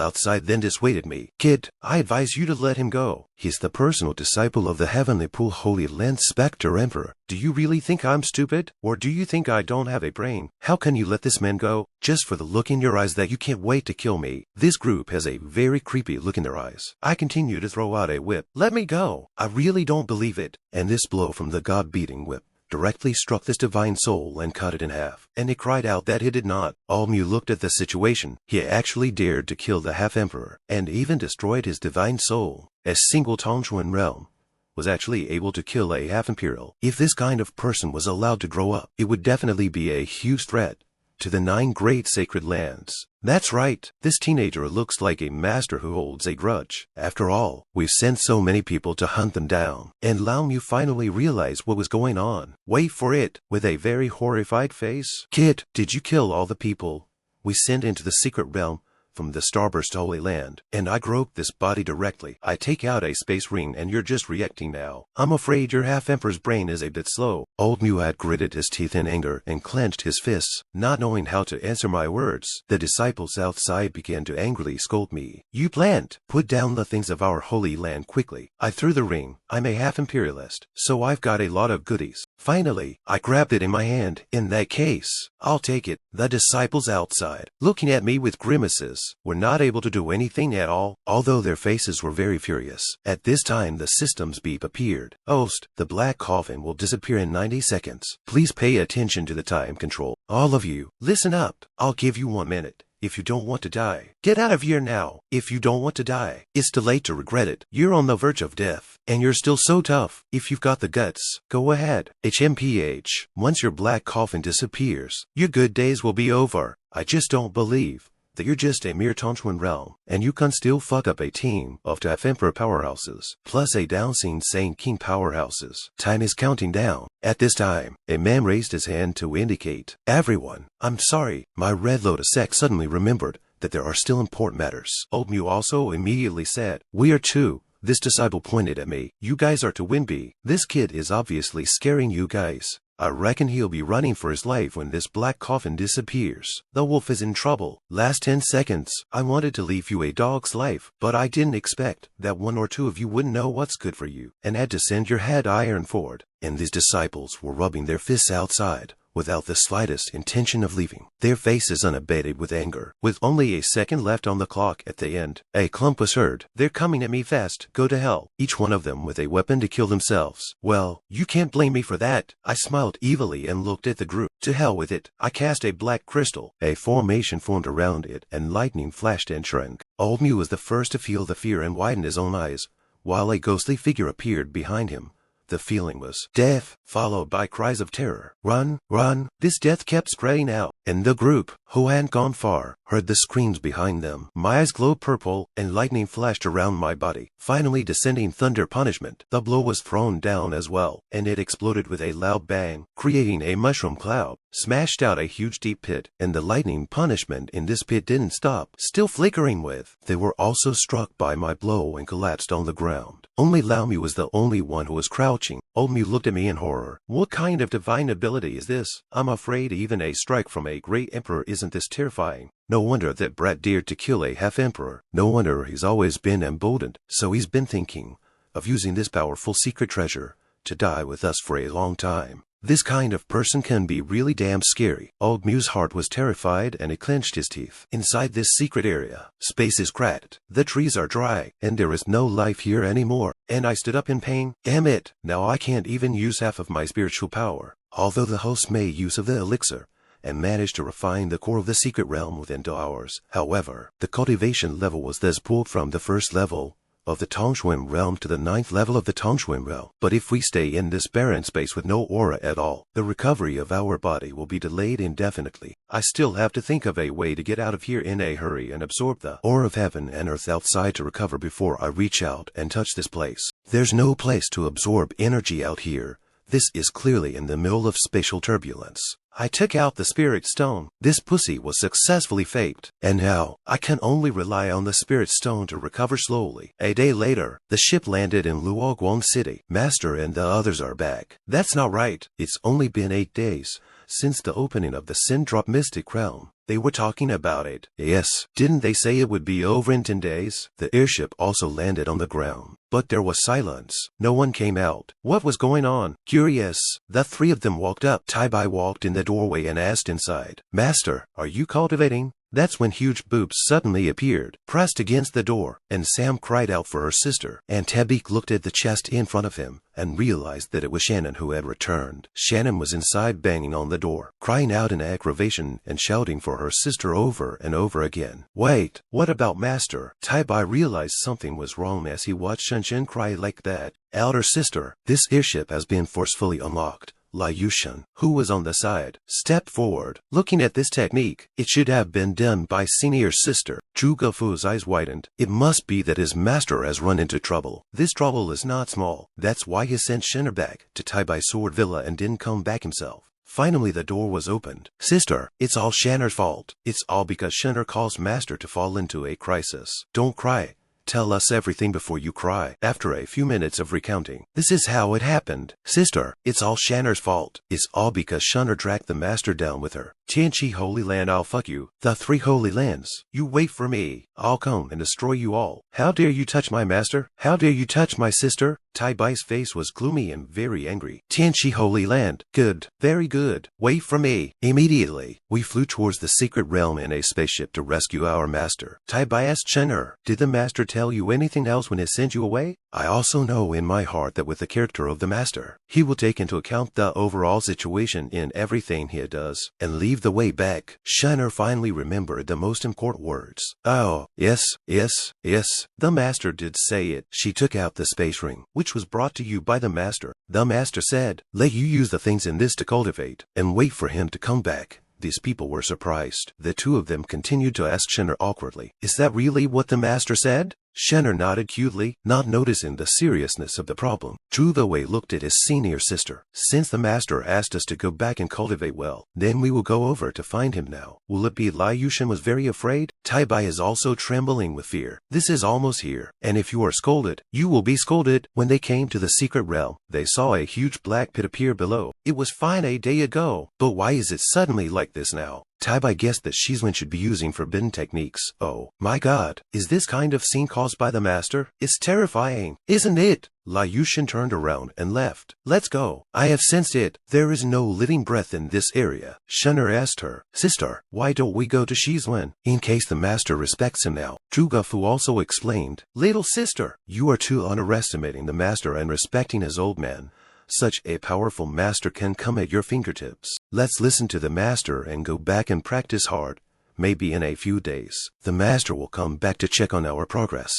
outside then dissuaded me. Kid, I advise you to let him go. He's the personal disciple of the Heavenly Pool Holy Land Spectre Emperor. Do you really think I'm stupid? Or do you think I don't have a brain? How can you let this man go? Just for the look in your eyes that you can't wait to kill me. This group has a very creepy look in their eyes. I continue to throw out a whip. Let me go. I really don't believe it. And this blow from the god-beating whip directly struck this divine soul and cut it in half, and it cried out that he did not. Olmu looked at the situation. He actually dared to kill the half-emperor, and even destroyed his divine soul. A single Tongxuan realm was actually able to kill a half-imperial. If this kind of person was allowed to grow up, it would definitely be a huge threat to the 9 great sacred lands. That's right, this teenager looks like a master who holds a grudge. After all, we've sent so many people to hunt them down, and Lao Mu finally realized what was going on. Wait for it, with a very horrified face. Kid, did you kill all the people we sent into the secret realm from the Starburst Holy Land? And I groped this body directly. I take out a space ring and you're just reacting now. I'm afraid your half-emperor's brain is a bit slow. Old Mu had gritted his teeth in anger and clenched his fists, not knowing how to answer my words. The disciples outside began to angrily scold me. You plant! Put down the things of our holy land quickly. I threw the ring. I'm a half-imperialist, so I've got a lot of goodies. Finally, I grabbed it in my hand. In that case, I'll take it. The disciples outside, looking at me with grimaces, were not able to do anything at all, although their faces were very furious. At this time, the system's beep appeared. Host, the black coffin will disappear in 90 seconds. Please pay attention to the time control. All of you, listen up. I'll give you 1 minute. If you don't want to die, get out of here now. If you don't want to die, it's too late to regret it. You're on the verge of death, and you're still so tough. If you've got the guts, go ahead. HMPH, once your black coffin disappears, your good days will be over. I just don't believe that you're just a mere Tongxuan realm, and you can still fuck up a team of half emperor powerhouses, plus a Downsing Saint King powerhouses. Time is counting down. At this time, a man raised his hand to indicate, everyone, I'm sorry. My Red Lotus sect suddenly remembered that there are still important matters. Old Mu also immediately said, we are too. This disciple pointed at me. You guys are to win B. This kid is obviously scaring you guys. I reckon he'll be running for his life when this black coffin disappears. The wolf is in trouble. Last 10 seconds. I wanted to leave you a dog's life, but I didn't expect that 1 or 2 of you wouldn't know what's good for you, and had to send your head iron forward. And these disciples were rubbing their fists outside, without the slightest intention of leaving, their faces unabated with anger. With only a second left on the clock at the end, a clump was heard. They're coming at me fast. Go to hell. Each one of them with a weapon to kill themselves. Well, you can't blame me for that. I smiled evilly and looked at the group. To hell with it. I cast a black crystal. A formation formed around it, and lightning flashed and shrunk. Old Mu was the first to feel the fear and widen his own eyes, while a ghostly figure appeared behind him. The feeling was death, followed by cries of terror. Run, run. This death kept spreading out, and the group, who hadn't gone far, heard the screams behind them. My eyes glowed purple, and lightning flashed around my body. Finally descending thunder punishment. The blow was thrown down as well, and it exploded with a loud bang, creating a mushroom cloud, smashed out a huge deep pit, and the lightning punishment in this pit didn't stop, still flickering with. They were also struck by my blow and collapsed on the ground. Only Lao Mu was the only one who was crouching. Old Mu looked at me in horror. What kind of divine ability is this? I'm afraid even a strike from a great emperor isn't this terrifying. No wonder that brat dared to kill a half-emperor. No wonder he's always been emboldened. So he's been thinking of using this powerful secret treasure to die with us for a long time. This kind of person can be really damn scary. Old Mu's heart was terrified and he clenched his teeth. Inside this secret area, space is cracked, the trees are dry, and there is no life here anymore. And I stood up in pain. Damn it, now I can't even use half of my spiritual power. Although the host made use of the elixir and managed to refine the core of the secret realm within 2 hours. However, the cultivation level was thus pulled from the first level of the Tongshuan realm to the 9th level of the Tongshuan realm. But if we stay in this barren space with no aura at all, the recovery of our body will be delayed indefinitely. I still have to think of a way to get out of here in a hurry and absorb the aura of heaven and earth outside to recover before I reach out and touch this place. There's no place to absorb energy out here. This is clearly in the middle of spatial turbulence. I took out the spirit stone. This pussy was successfully faked. And now, I can only rely on the spirit stone to recover slowly. A day later, the ship landed in Luoguang City. Master and the others are back. That's not right. It's only been 8 days since the opening of the Sindrop Mystic Realm. They were talking about it. Yes, didn't they say it would be over in 10 days? The airship also landed on the ground. But there was silence. No one came out. What was going on? Curious. The 3 of them walked up. Tai Bai walked in the doorway and asked inside, Master, are you cultivating? That's when huge boobs suddenly appeared, pressed against the door, and Sam cried out for her sister. And Tabik looked at the chest in front of him and realized that it was Shannon who had returned. Shannon was inside banging on the door, crying out in aggravation and shouting for her sister over and over again. Wait, what about Master? Tai Bai realized something was wrong as he watched Shen cry like that. Elder sister, this airship has been forcefully unlocked. Lai Yushan, who was on the side, stepped forward. Looking at this technique, it should have been done by senior sister. Zhu Gefu's eyes widened. It must be that his master has run into trouble. This trouble is not small. That's why he sent Shenner back to Tai Bai Sword Villa and didn't come back himself. Finally the door was opened. Sister, it's all Shanner's fault. It's all because Shanner caused Master to fall into a crisis. Don't cry. Tell us everything before you cry. After a few minutes of recounting, this is how it happened. Sister, it's all Shanner's fault. It's all because Shanner dragged the master down with her. Tianqi Holy Land, I'll fuck you. The 3 Holy Lands. You wait for me. I'll come and destroy you all. How dare you touch my master? How dare you touch my sister? Tai Bai's face was gloomy and very angry. Tianqi Holy Land. Good. Very good. Wait for me. Immediately. We flew towards the secret realm in a spaceship to rescue our master. Tai Bai asked Shenner, did the master tell you anything else when he sent you away? I also know in my heart that with the character of the master, he will take into account the overall situation in everything he does and leave the way back. Shenner finally remembered the most important words. Oh, yes. The master did say it. She took out the space ring, which was brought to you by the master. The master said, let you use the things in this to cultivate and wait for him to come back. These people were surprised. The 2 of them continued to ask Shenner awkwardly, is that really what the master said? Shenner nodded cutely, not noticing the seriousnue of the problem. Zhu Wei looked at his senior sister. Since the master asked us to go back and cultivate well, then we will go over to find him now. Will it be Lai Yushan was very afraid? Tai Bai is also trembling with fear. This is almost here, and if you are scolded, you will be scolded. When they came to the secret realm, they saw a huge black pit appear below. It was fine a day ago, but why is it suddenly like this now? Tai Bai guessed that Shizwen should be using forbidden techniques. Oh, my god, is this kind of scene caused by the master? It's terrifying, isn't it? Lai Yushan turned around and left. Let's go. I have sensed it. There is no living breath in this area. Shenner asked her, sister, why don't we go to Shizwen? In case the master respects him now. Zhu Gefu also explained, little sister, you are too underestimating the master and respecting his old man. Such a powerful master can come at your fingertips. Let's listen to the master and go back and practice hard. Maybe in a few days, the master will come back to check on our progress.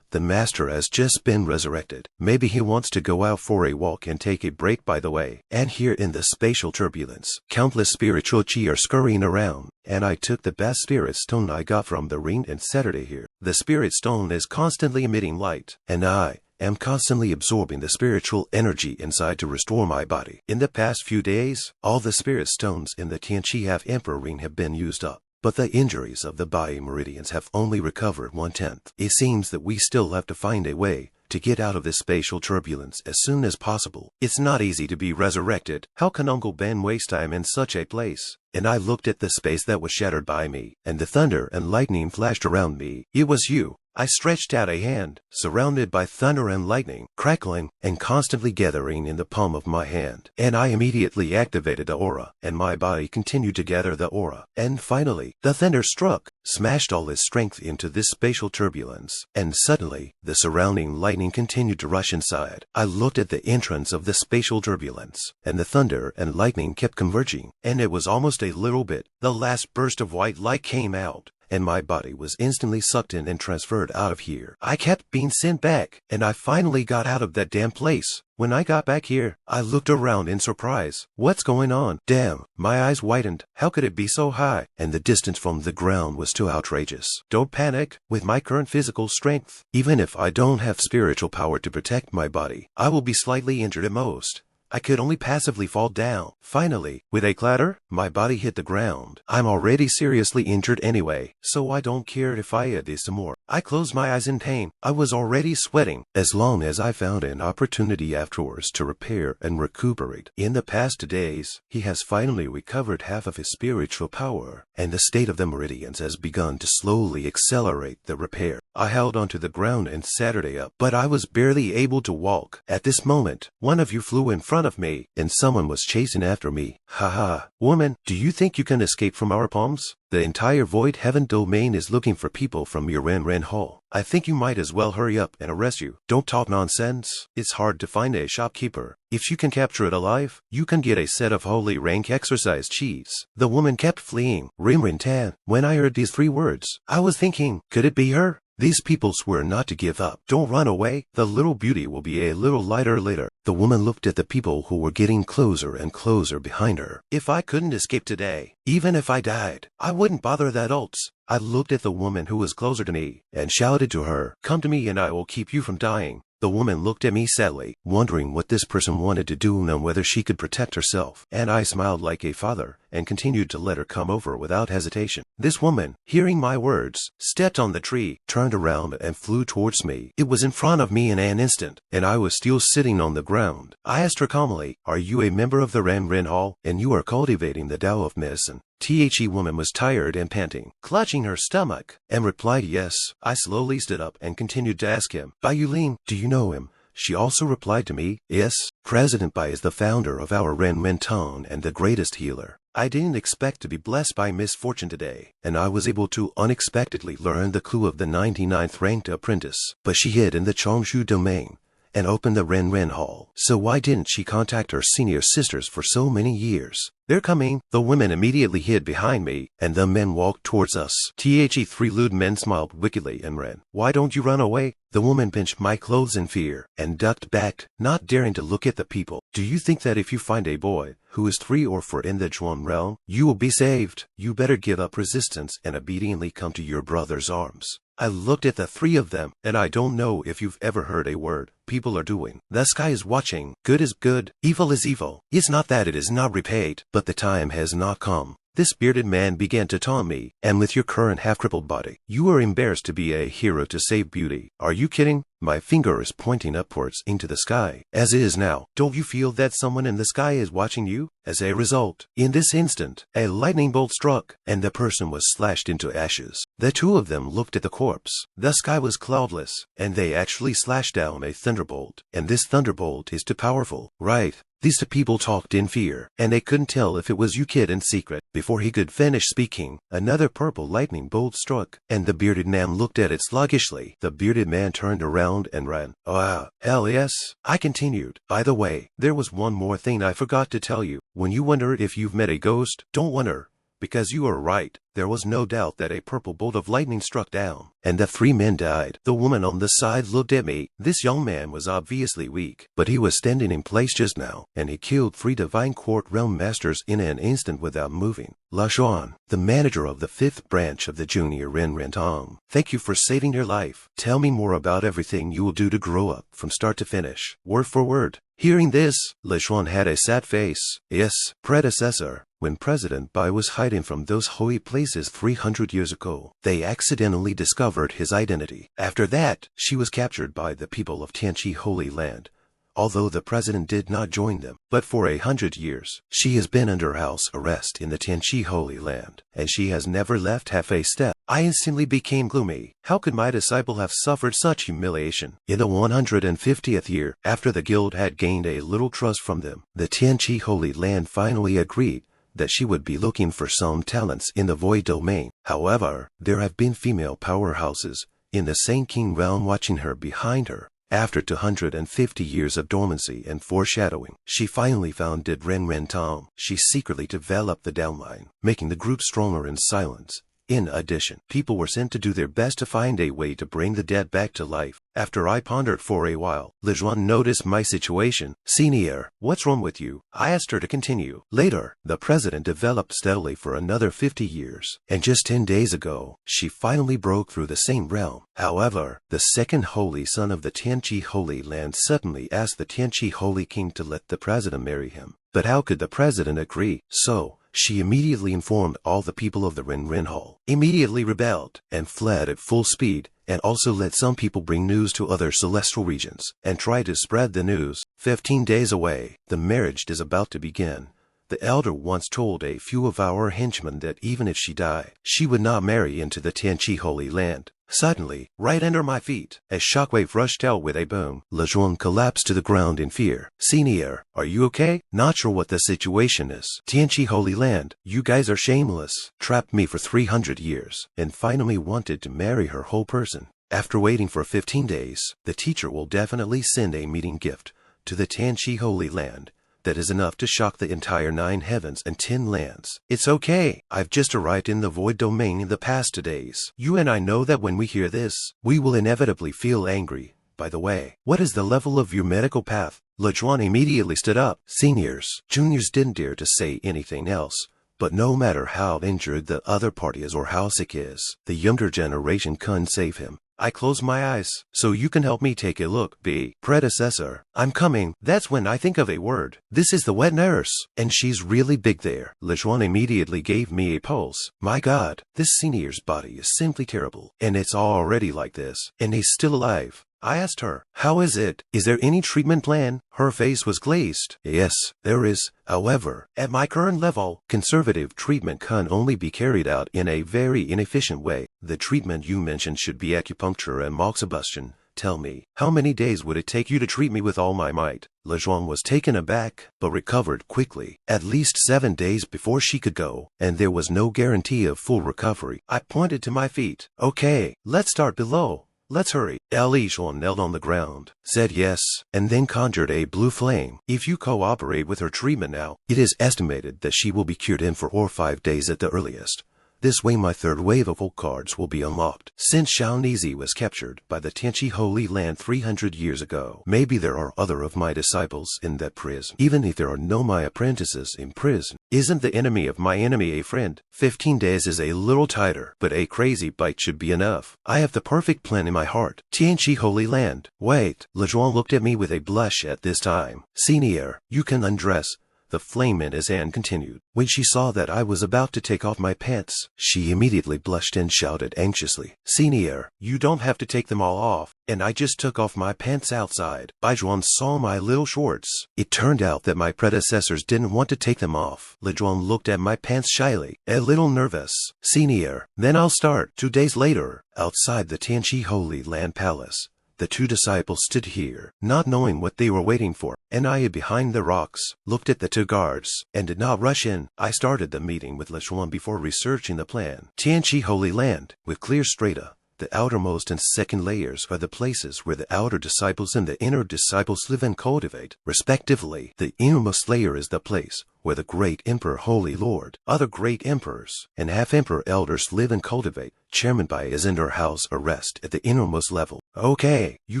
the master has just been resurrected. Maybe he wants to go out for a walk and take a break by the way. And here in the spatial turbulence, countless spiritual chi are scurrying around, and I took the best spirit stone I got from the ring and set it here. The spirit stone is constantly emitting light, and I am constantly absorbing the spiritual energy inside to restore my body. In the past few days, all the spirit stones in the Tianqi half emperor ring have been used up, but the injuries of the body meridians have only recovered 1/10. It seems that we still have to find a way to get out of this spatial turbulence as soon as possible. It's not easy to be resurrected. How can Uncle Ben waste time in such a place? And I looked at the space that was shattered by me, and the thunder and lightning flashed around me. It was you. I stretched out a hand, surrounded by thunder and lightning, crackling and constantly gathering in the palm of my hand. And I immediately activated the aura, and my body continued to gather the aura. And finally, the thunder struck, smashed all its strength into this spatial turbulence. And suddenly, the surrounding lightning continued to rush inside. I looked at the entrance of the spatial turbulence, and the thunder and lightning kept converging. And it was almost a little bit. The last burst of white light came out, and my body was instantly sucked in and transferred out of here. I kept being sent back, and I finally got out of that damn place. When I got back here, I looked around in surprise. What's going on? Damn, my eyes widened. How could it be so high? And the distance from the ground was too outrageous. Don't panic. With my current physical strength, even if I don't have spiritual power to protect my body, I will be slightly injured at most. I could only passively fall down. Finally, with a clatter, my body hit the ground. I'm already seriously injured anyway, so I don't care if I add this some more. I closed my eyes in pain. I was already sweating. As long as I found an opportunity afterwards to repair and recuperate. In the past 2 days, he has finally recovered half of his spiritual power, and the state of the meridians has begun to slowly accelerate the repair. I held onto the ground and sat it up, but I was barely able to walk. At this moment, one of you flew in front of me, and someone was chasing after me. Haha, woman, do you think you can escape from our palms? The entire Void Heaven domain is looking for people from Yuan'er Hall. I think you might as well hurry up and arrest you. Don't talk nonsense. It's hard to find a shopkeeper. If you can capture it alive, you can get a set of holy rank exercise cheese. The woman kept fleeing. Rimrintan. When I heard these 3 words, I was thinking, could it be her? These people swear not to give up. Don't run away. The little beauty will be a little lighter later. The woman looked at the people who were getting closer and closer behind her. If I couldn't escape today, even if I died, I wouldn't bother that else. I looked at the woman who was closer to me and shouted to her, "Come to me and I will keep you from dying." The woman looked at me sadly, wondering what this person wanted to do and whether she could protect herself. And I smiled like a father and continued to let her come over without hesitation. This woman, hearing my words, stepped on the tree, turned around and flew towards me. It was in front of me in an instant, and I was still sitting on the ground. I asked her calmly, "Are you a member of the Yuan'er Hall, and you are cultivating the Tao of medicine?" The woman was tired and panting, clutching her stomach, and replied yes. I slowly stood up and continued to ask him, "Bai Yulin, do you know him?" She also replied to me, "Yes, President Bai is the founder of our Yuan'er Tone and the greatest healer." I didn't expect to be blessed by misfortune today, and I was able to unexpectedly learn the clue of the 99th ranked apprentice. But she hid in the Chongshu domain and opened the Yuan'er Hall. So why didn't she contact her senior sisters for so many years? "They're coming." The women immediately hid behind me, and the men walked towards us. The 3 lewd men smiled wickedly and ran. "Why don't you run away?" The woman pinched my clothes in fear and ducked back, not daring to look at the people. "Do you think that if you find a boy who is 3 or 4 in the Zhuan realm, you will be saved? You better give up resistance and obediently come to your brother's arms." I looked at the 3 of them, and I don't know if you've ever heard a word people are doing. The sky is watching. Good is good. Evil is evil. It's not that it is not repaid, but the time has not come. This bearded man began to taunt me, and with your current half-crippled body, you are embarrassed to be a hero to save beauty. Are you kidding? My finger is pointing upwards into the sky. As it is now, don't you feel that someone in the sky is watching you? As a result, in this instant, a lightning bolt struck, and the person was slashed into ashes. The 2 of them looked at the corpse. The sky was cloudless, and they actually slashed down a thunderbolt. And this thunderbolt is too powerful, right? These 2 people talked in fear, and they couldn't tell if it was you kid in secret. Before he could finish speaking, another purple lightning bolt struck, and the bearded man looked at it sluggishly. The bearded man turned around and ran. "Ah, hell yes," I continued. "By the way, there was one more thing I forgot to tell you. When you wonder if you've met a ghost, don't wonder. because you are right. There was no doubt that a purple bolt of lightning struck down, and that 3 men died. The woman on the side looked at me. This young man was obviously weak, but he was standing in place just now, and he killed 3 divine court realm masters in an instant without moving. Zhou, the manager of the 5th branch of the junior Renren, thank you for saving your life. Tell me more about everything you will do to grow up from start to finish, word for word. Hearing this, Zhou had a sad face. Yes, predecessor. When President Bai was hiding from those holy places 300 years ago, they accidentally discovered his identity. After that, she was captured by the people of Tianqi Holy Land, although the president did not join them. But for 100 years, she has been under house arrest in the Tianqi Holy Land, and she has never left half a step. I instantly became gloomy. How could my disciple have suffered such humiliation? In the 150th year, after the guild had gained a little trust from them, the Tianqi Holy Land finally agreed that she would be looking for some talents in the void domain. However, there have been female powerhouses in the Saint King realm watching her behind her. After 250 years of dormancy and foreshadowing, she finally founded Renren Town. She secretly developed the downline, making the group stronger in silence. In addition, people were sent to do their best to find a way to bring the dead back to life. After I pondered for a while, Zhou noticed my situation. Senior, what's wrong with you? I asked her to continue. Later, the president developed steadily for another 50 years, and just 10 days ago, she finally broke through the same realm. However, the second holy son of the Tianqi Holy Land suddenly asked the Tianqi Holy King to let the president marry him. But how could the president agree? So, she immediately informed all the people of the Renren Hall, immediately rebelled, and fled at full speed, and also let some people bring news to other celestial regions, and try to spread the news. 15 days away, the marriage is about to begin. The elder once told a few of our henchmen that even if she died, she would not marry into the Tianqi Holy Land. Suddenly, right under my feet, a shockwave rushed out with a boom. Zhou collapsed to the ground in fear. Senior, are you okay? Not sure what the situation is. Tianqi Holy Land, you guys are shameless. Trapped me for 300 years, and finally wanted to marry her whole person. After waiting for 15 days, the teacher will definitely send a meeting gift to the Tianqi Holy Land. That is enough to shock the entire 9 heavens and 10 lands. It's okay. I've just arrived in the void domain in the past 2 days. You and I know that when we hear this, we will inevitably feel angry. By the way, what is the level of your medical path? Zhou immediately stood up. Seniors, juniors didn't dare to say anything else. But no matter how injured the other party is or how sick is, the younger generation couldn't save him. I close my eyes, so you can help me take a look. Predecessor, I'm coming. That's when I think of a word. This is the wet nurse, and she's really big there. Zhou immediately gave me a pulse. My God, this senior's body is simply terrible, and it's already like this, and he's still alive. I asked her, how is it? Is there any treatment plan? Her face was glazed. Yes, there is. However, at my current level, conservative treatment can only be carried out in a very inefficient way. The treatment you mentioned should be acupuncture and moxibustion. Tell me, how many days would it take you to treat me with all my might? Zhou was taken aback, but recovered quickly. At least 7 days before she could go, and there was no guarantee of full recovery. I pointed to my feet. Okay, let's start below. Let's hurry. Zhou knelt on the ground, said yes, and then conjured a blue flame. If you cooperate with her treatment now, it is estimated that she will be cured in 4 or 5 days at the earliest. This way my 3rd wave of old cards will be unlocked. Since Shaonizi was captured by the Tianqi Holy Land 300 years ago, maybe there are other of my disciples in that prison. Even if there are no my apprentices in prison, isn't the enemy of my enemy a friend? 15 days is a little tighter, but a crazy bite should be enough. I have the perfect plan in my heart. Tianqi Holy Land. Wait. Zhou looked at me with a blush at this time. Senior, you can undress. The flame in his hand continued. When she saw that I was about to take off my pants, she immediately blushed and shouted anxiously, Senior, you don't have to take them all off. And I just took off my pants outside. Zhou saw my little shorts. It turned out that my predecessors didn't want to take them off. Zhou looked at my pants shyly, a little nervous. Senior, then I'll start. 2 days later, outside the Tianqi Holy Land Palace, the 2 disciples stood here, not knowing what they were waiting for, and I hid behind the rocks, looked at the 2 guards, and did not rush in. I started the meeting with Zhou before researching the plan. Tianqi Holy Land, with clear strata, The outermost and second layers are the places where the outer disciples and the inner disciples live and cultivate, respectively. The innermost layer is the place where the great emperor, holy lord, other great emperors, and half-emperor elders live and cultivate. Chairman by is in her house arrest at the innermost level. Okay, you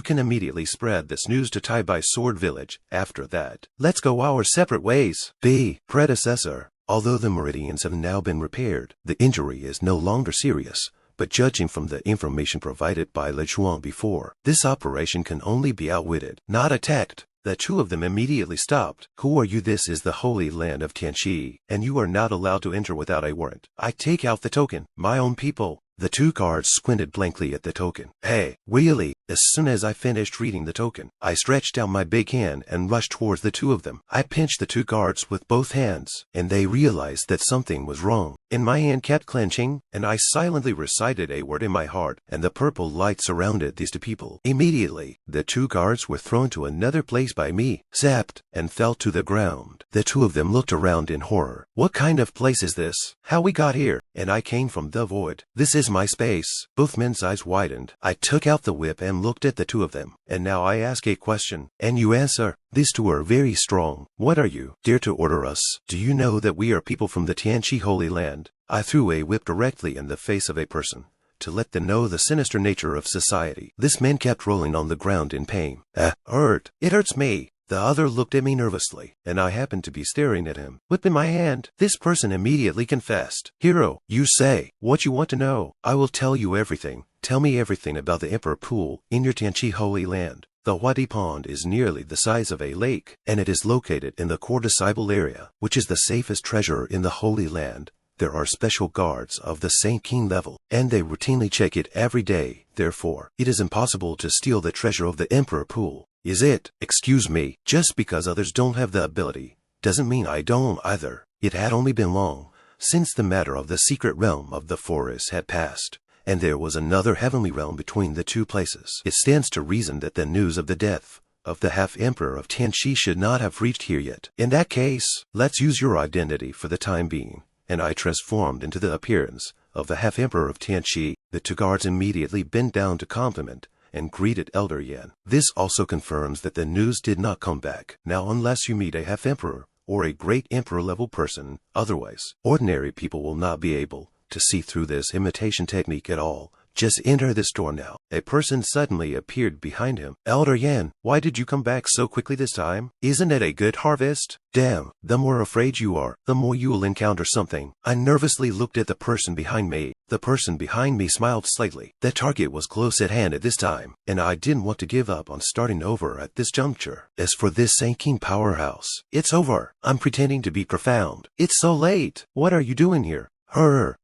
can immediately spread this news to Tai by Sword Village. After that, let's go our separate ways. B. Predecessor. Although the meridians have now been repaired, the injury is no longer serious. But judging from the information provided by Le Chuan before, this operation can only be outwitted, not attacked. The two of them immediately stopped. Who are you? This is the holy land of Tianqi, and you are not allowed to enter without a warrant. I take out the token. My own people. The two guards squinted blankly at the token. Hey, really? As soon as I finished reading the token, I stretched out my big hand and rushed towards the two of them. I pinched the two guards with both hands, and they realized that something was wrong. And my hand kept clenching, and I silently recited a word in my heart, and the purple light surrounded these two people. Immediately, the two guards were thrown to another place by me, zapped, and fell to the ground. The two of them looked around in horror. What kind of place is this? How we got here? And I came from the void. This is my space. Both men's eyes widened. I took out the whip and looked at the two of them. And now I ask a question, and you answer. These two are very strong. What are you? Dare to order us? Do you know that we are people from the Tianqi Holy Land? I threw a whip directly in the face of a person, to let them know the sinister nature of society. This man kept rolling on the ground in pain. Hurt. It hurts me. The other looked at me nervously, and I happened to be staring at him. Whip in my hand. This person immediately confessed. Hero, you say what you want to know. I will tell you everything. Tell me everything about the Emperor Pool in your Tianqi Holy Land. The Wadi Pond is nearly the size of a lake, and it is located in the core disciple area, which is the safest treasure in the Holy Land. There are special guards of the Saint King level, and they routinely check it every day. Therefore, it is impossible to steal the treasure of the Emperor Pool. Is it? Excuse me, just because others don't have the ability, doesn't mean I don't either. It had only been long since the matter of the secret realm of the forest had passed, and there was another heavenly realm between the two places. It stands to reason that the news of the death of the half-emperor of Tianqi should not have reached here yet. In that case, let's use your identity for the time being. And I transformed into the appearance of the half-emperor of Tianqi. The two guards immediately bent down to compliment and greeted Elder Yan. This also confirms that the news did not come back. Now, unless you meet a half-emperor or a great emperor-level person, otherwise, ordinary people will not be able to see through this imitation technique at all. Just enter this door now. A person suddenly appeared behind him. Elder Yan, why did you come back so quickly this time? Isn't it a good harvest? Damn, the more afraid you are, the more you will encounter something. I nervously looked at the person behind me. The person behind me smiled slightly. The target was close at hand at this time, and I didn't want to give up on starting over at this juncture. As for this Saint King powerhouse, it's over. I'm pretending to be profound. It's so late. What are you doing here?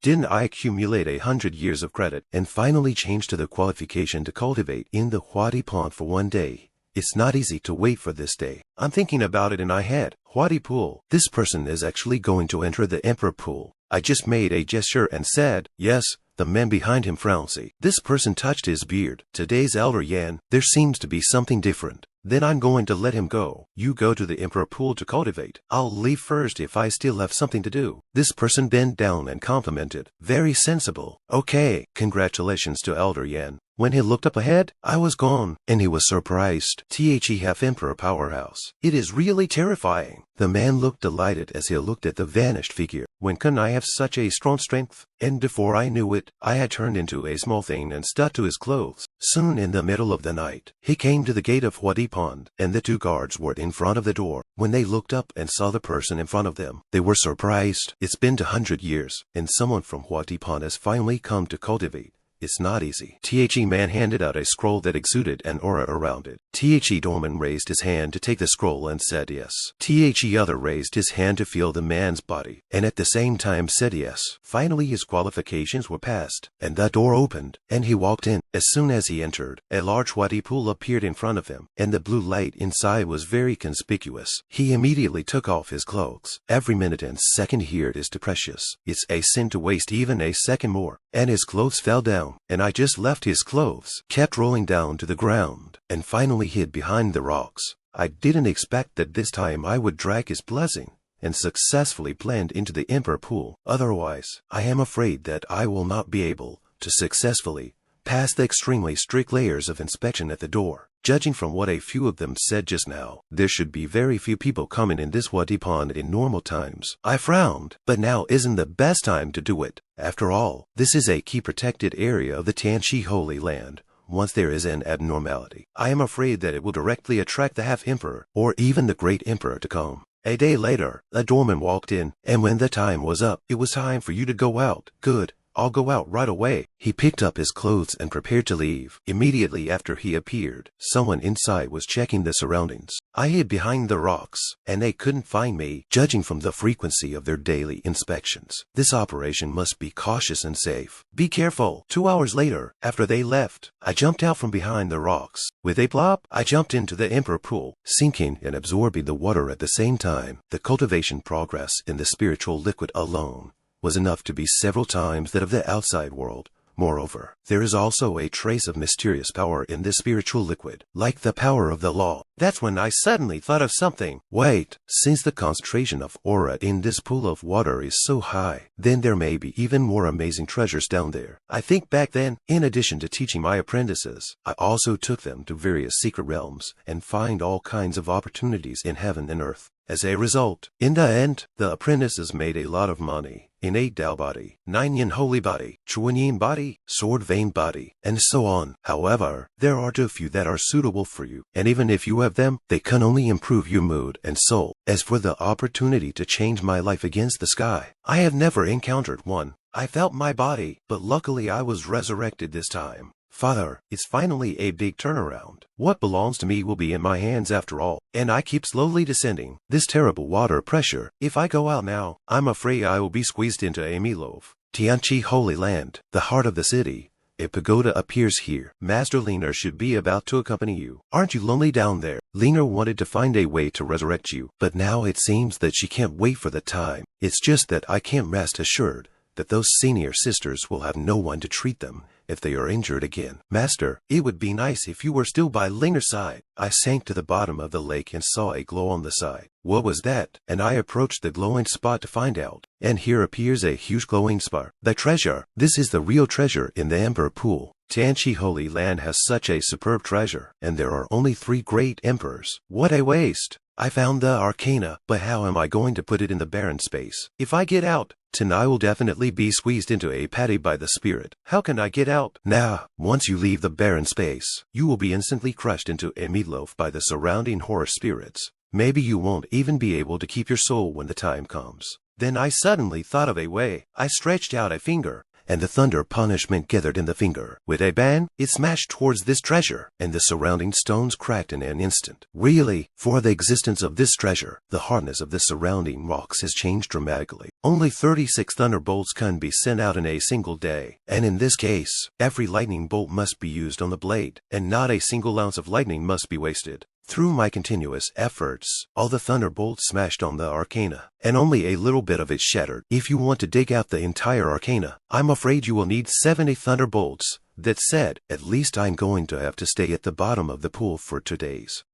Didn't I accumulate 100 years of credit and finally change to the qualification to cultivate in the Wadi Pond for one day? It's not easy to wait for this day. I'm thinking about it in my head. Wadi Pool. This person is actually going to enter the Emperor Pool. I just made a gesture and said, yes. The man behind him frowned. This person touched his beard. Today's Elder Yan, there seems to be something different. Then I'm going to let him go. You go to the Emperor Pool to cultivate. I'll leave first if I still have something to do. This person bent down and complimented. Very sensible. Okay, congratulations to Elder Yan. When he looked up ahead, I was gone, and he was surprised. The half-emperor powerhouse. It is really terrifying. The man looked delighted as he looked at the vanished figure. When can I have such a strong strength? And before I knew it, I had turned into a small thing and stuck to his clothes. Soon in the middle of the night, he came to the gate of Wadi Pond, and the two guards were in front of the door. When they looked up and saw the person in front of them, they were surprised. It's been 100 years, and someone from Wadi Pond has finally come to cultivate. It's not easy. The man handed out a scroll that exuded an aura around it. The Dorman raised his hand to take the scroll and said yes. The other raised his hand to feel the man's body, and at the same time said yes. Finally his qualifications were passed, and the door opened, and he walked in. As soon as he entered, a large Wadi pool appeared in front of him, and the blue light inside was very conspicuous. He immediately took off his clothes. Every minute and second here is too precious. It's a sin to waste even a second more. And his clothes fell down, and I just left his clothes, kept rolling down to the ground, and finally hid behind the rocks. I didn't expect that this time I would drag his blessing and successfully blend into the Emperor Pool. Otherwise, I am afraid that I will not be able to successfully past the extremely strict layers of inspection at the door. Judging from what a few of them said just now, there should be very few people coming in this Wadi pond in normal times. I frowned, but now isn't the best time to do it. After all, this is a key protected area of the Tianqi Holy Land. Once there is an abnormality, I am afraid that it will directly attract the half-emperor, or even the great emperor to come. A day later, a doorman walked in, and when the time was up, it was time for you to go out. Good. I'll go out right away. He picked up his clothes and prepared to leave. Immediately after he appeared, someone inside was checking the surroundings. I hid behind the rocks, and they couldn't find me, judging from the frequency of their daily inspections. This operation must be cautious and safe. Be careful. 2 hours later, after they left, I jumped out from behind the rocks. With a plop, I jumped into the emperor pool, sinking and absorbing the water at the same time. The cultivation progress in the spiritual liquid alone was enough to be several times that of the outside world. Moreover, there is also a trace of mysterious power in this spiritual liquid, like the power of the law. That's when I suddenly thought of something. Wait, since the concentration of aura in this pool of water is so high, then there may be even more amazing treasures down there. I think back then, in addition to teaching my apprentices, I also took them to various secret realms and find all kinds of opportunities in heaven and earth. As a result, in the end, the apprentices made a lot of money. Innate Tao body, 9 yin holy body, Chuan yin body, sword vein body, and so on. However, there are too few that are suitable for you, and even if you have them, they can only improve your mood and soul. As for the opportunity to change my life against the sky, I have never encountered one. I felt my body, but luckily I was resurrected this time. Father, it's finally a big turnaround. What belongs to me will be in my hands after all, and I keep slowly descending. This terrible water pressure, if I go out now, I'm afraid I will be squeezed into a meatloaf. Tianqi Holy Land, the heart of the city. A pagoda appears here. Master Yuan'er should be about to accompany you. Aren't you lonely down there? Yuan'er wanted to find a way to resurrect you, but now it seems that she can't wait for the time. It's just that I can't rest assured that those senior sisters will have no one to treat them if they are injured again. Master, it would be nice if you were still by Yuan'er's side. I sank to the bottom of the lake and saw a glow on the side. What was that? And I approached the glowing spot to find out. And here appears a huge glowing spot. The treasure. This is the real treasure in the Emperor Pool. Tianqi Holy Land has such a superb treasure, and there are only 3 great emperors. What a waste. I found the arcana, but how am I going to put it in the barren space? If I get out, then I will definitely be squeezed into a patty by the spirit. How can I get out? Nah, once you leave the barren space, you will be instantly crushed into a meatloaf by the surrounding horror spirits. Maybe you won't even be able to keep your soul when the time comes. Then I suddenly thought of a way. I stretched out a finger, and the thunder punishment gathered in the finger. With a bang, it smashed towards this treasure, and the surrounding stones cracked in an instant. Really, for the existence of this treasure, the hardness of the surrounding rocks has changed dramatically. Only 36 thunderbolts can be sent out in a single day, and in this case, every lightning bolt must be used on the blade, and not a single ounce of lightning must be wasted. Through my continuous efforts, all the thunderbolts smashed on the arcana, and only a little bit of it shattered. If you want to dig out the entire arcana, I'm afraid you will need 70 thunderbolts. That said, at least I'm going to have to stay at the bottom of the pool for 2 days.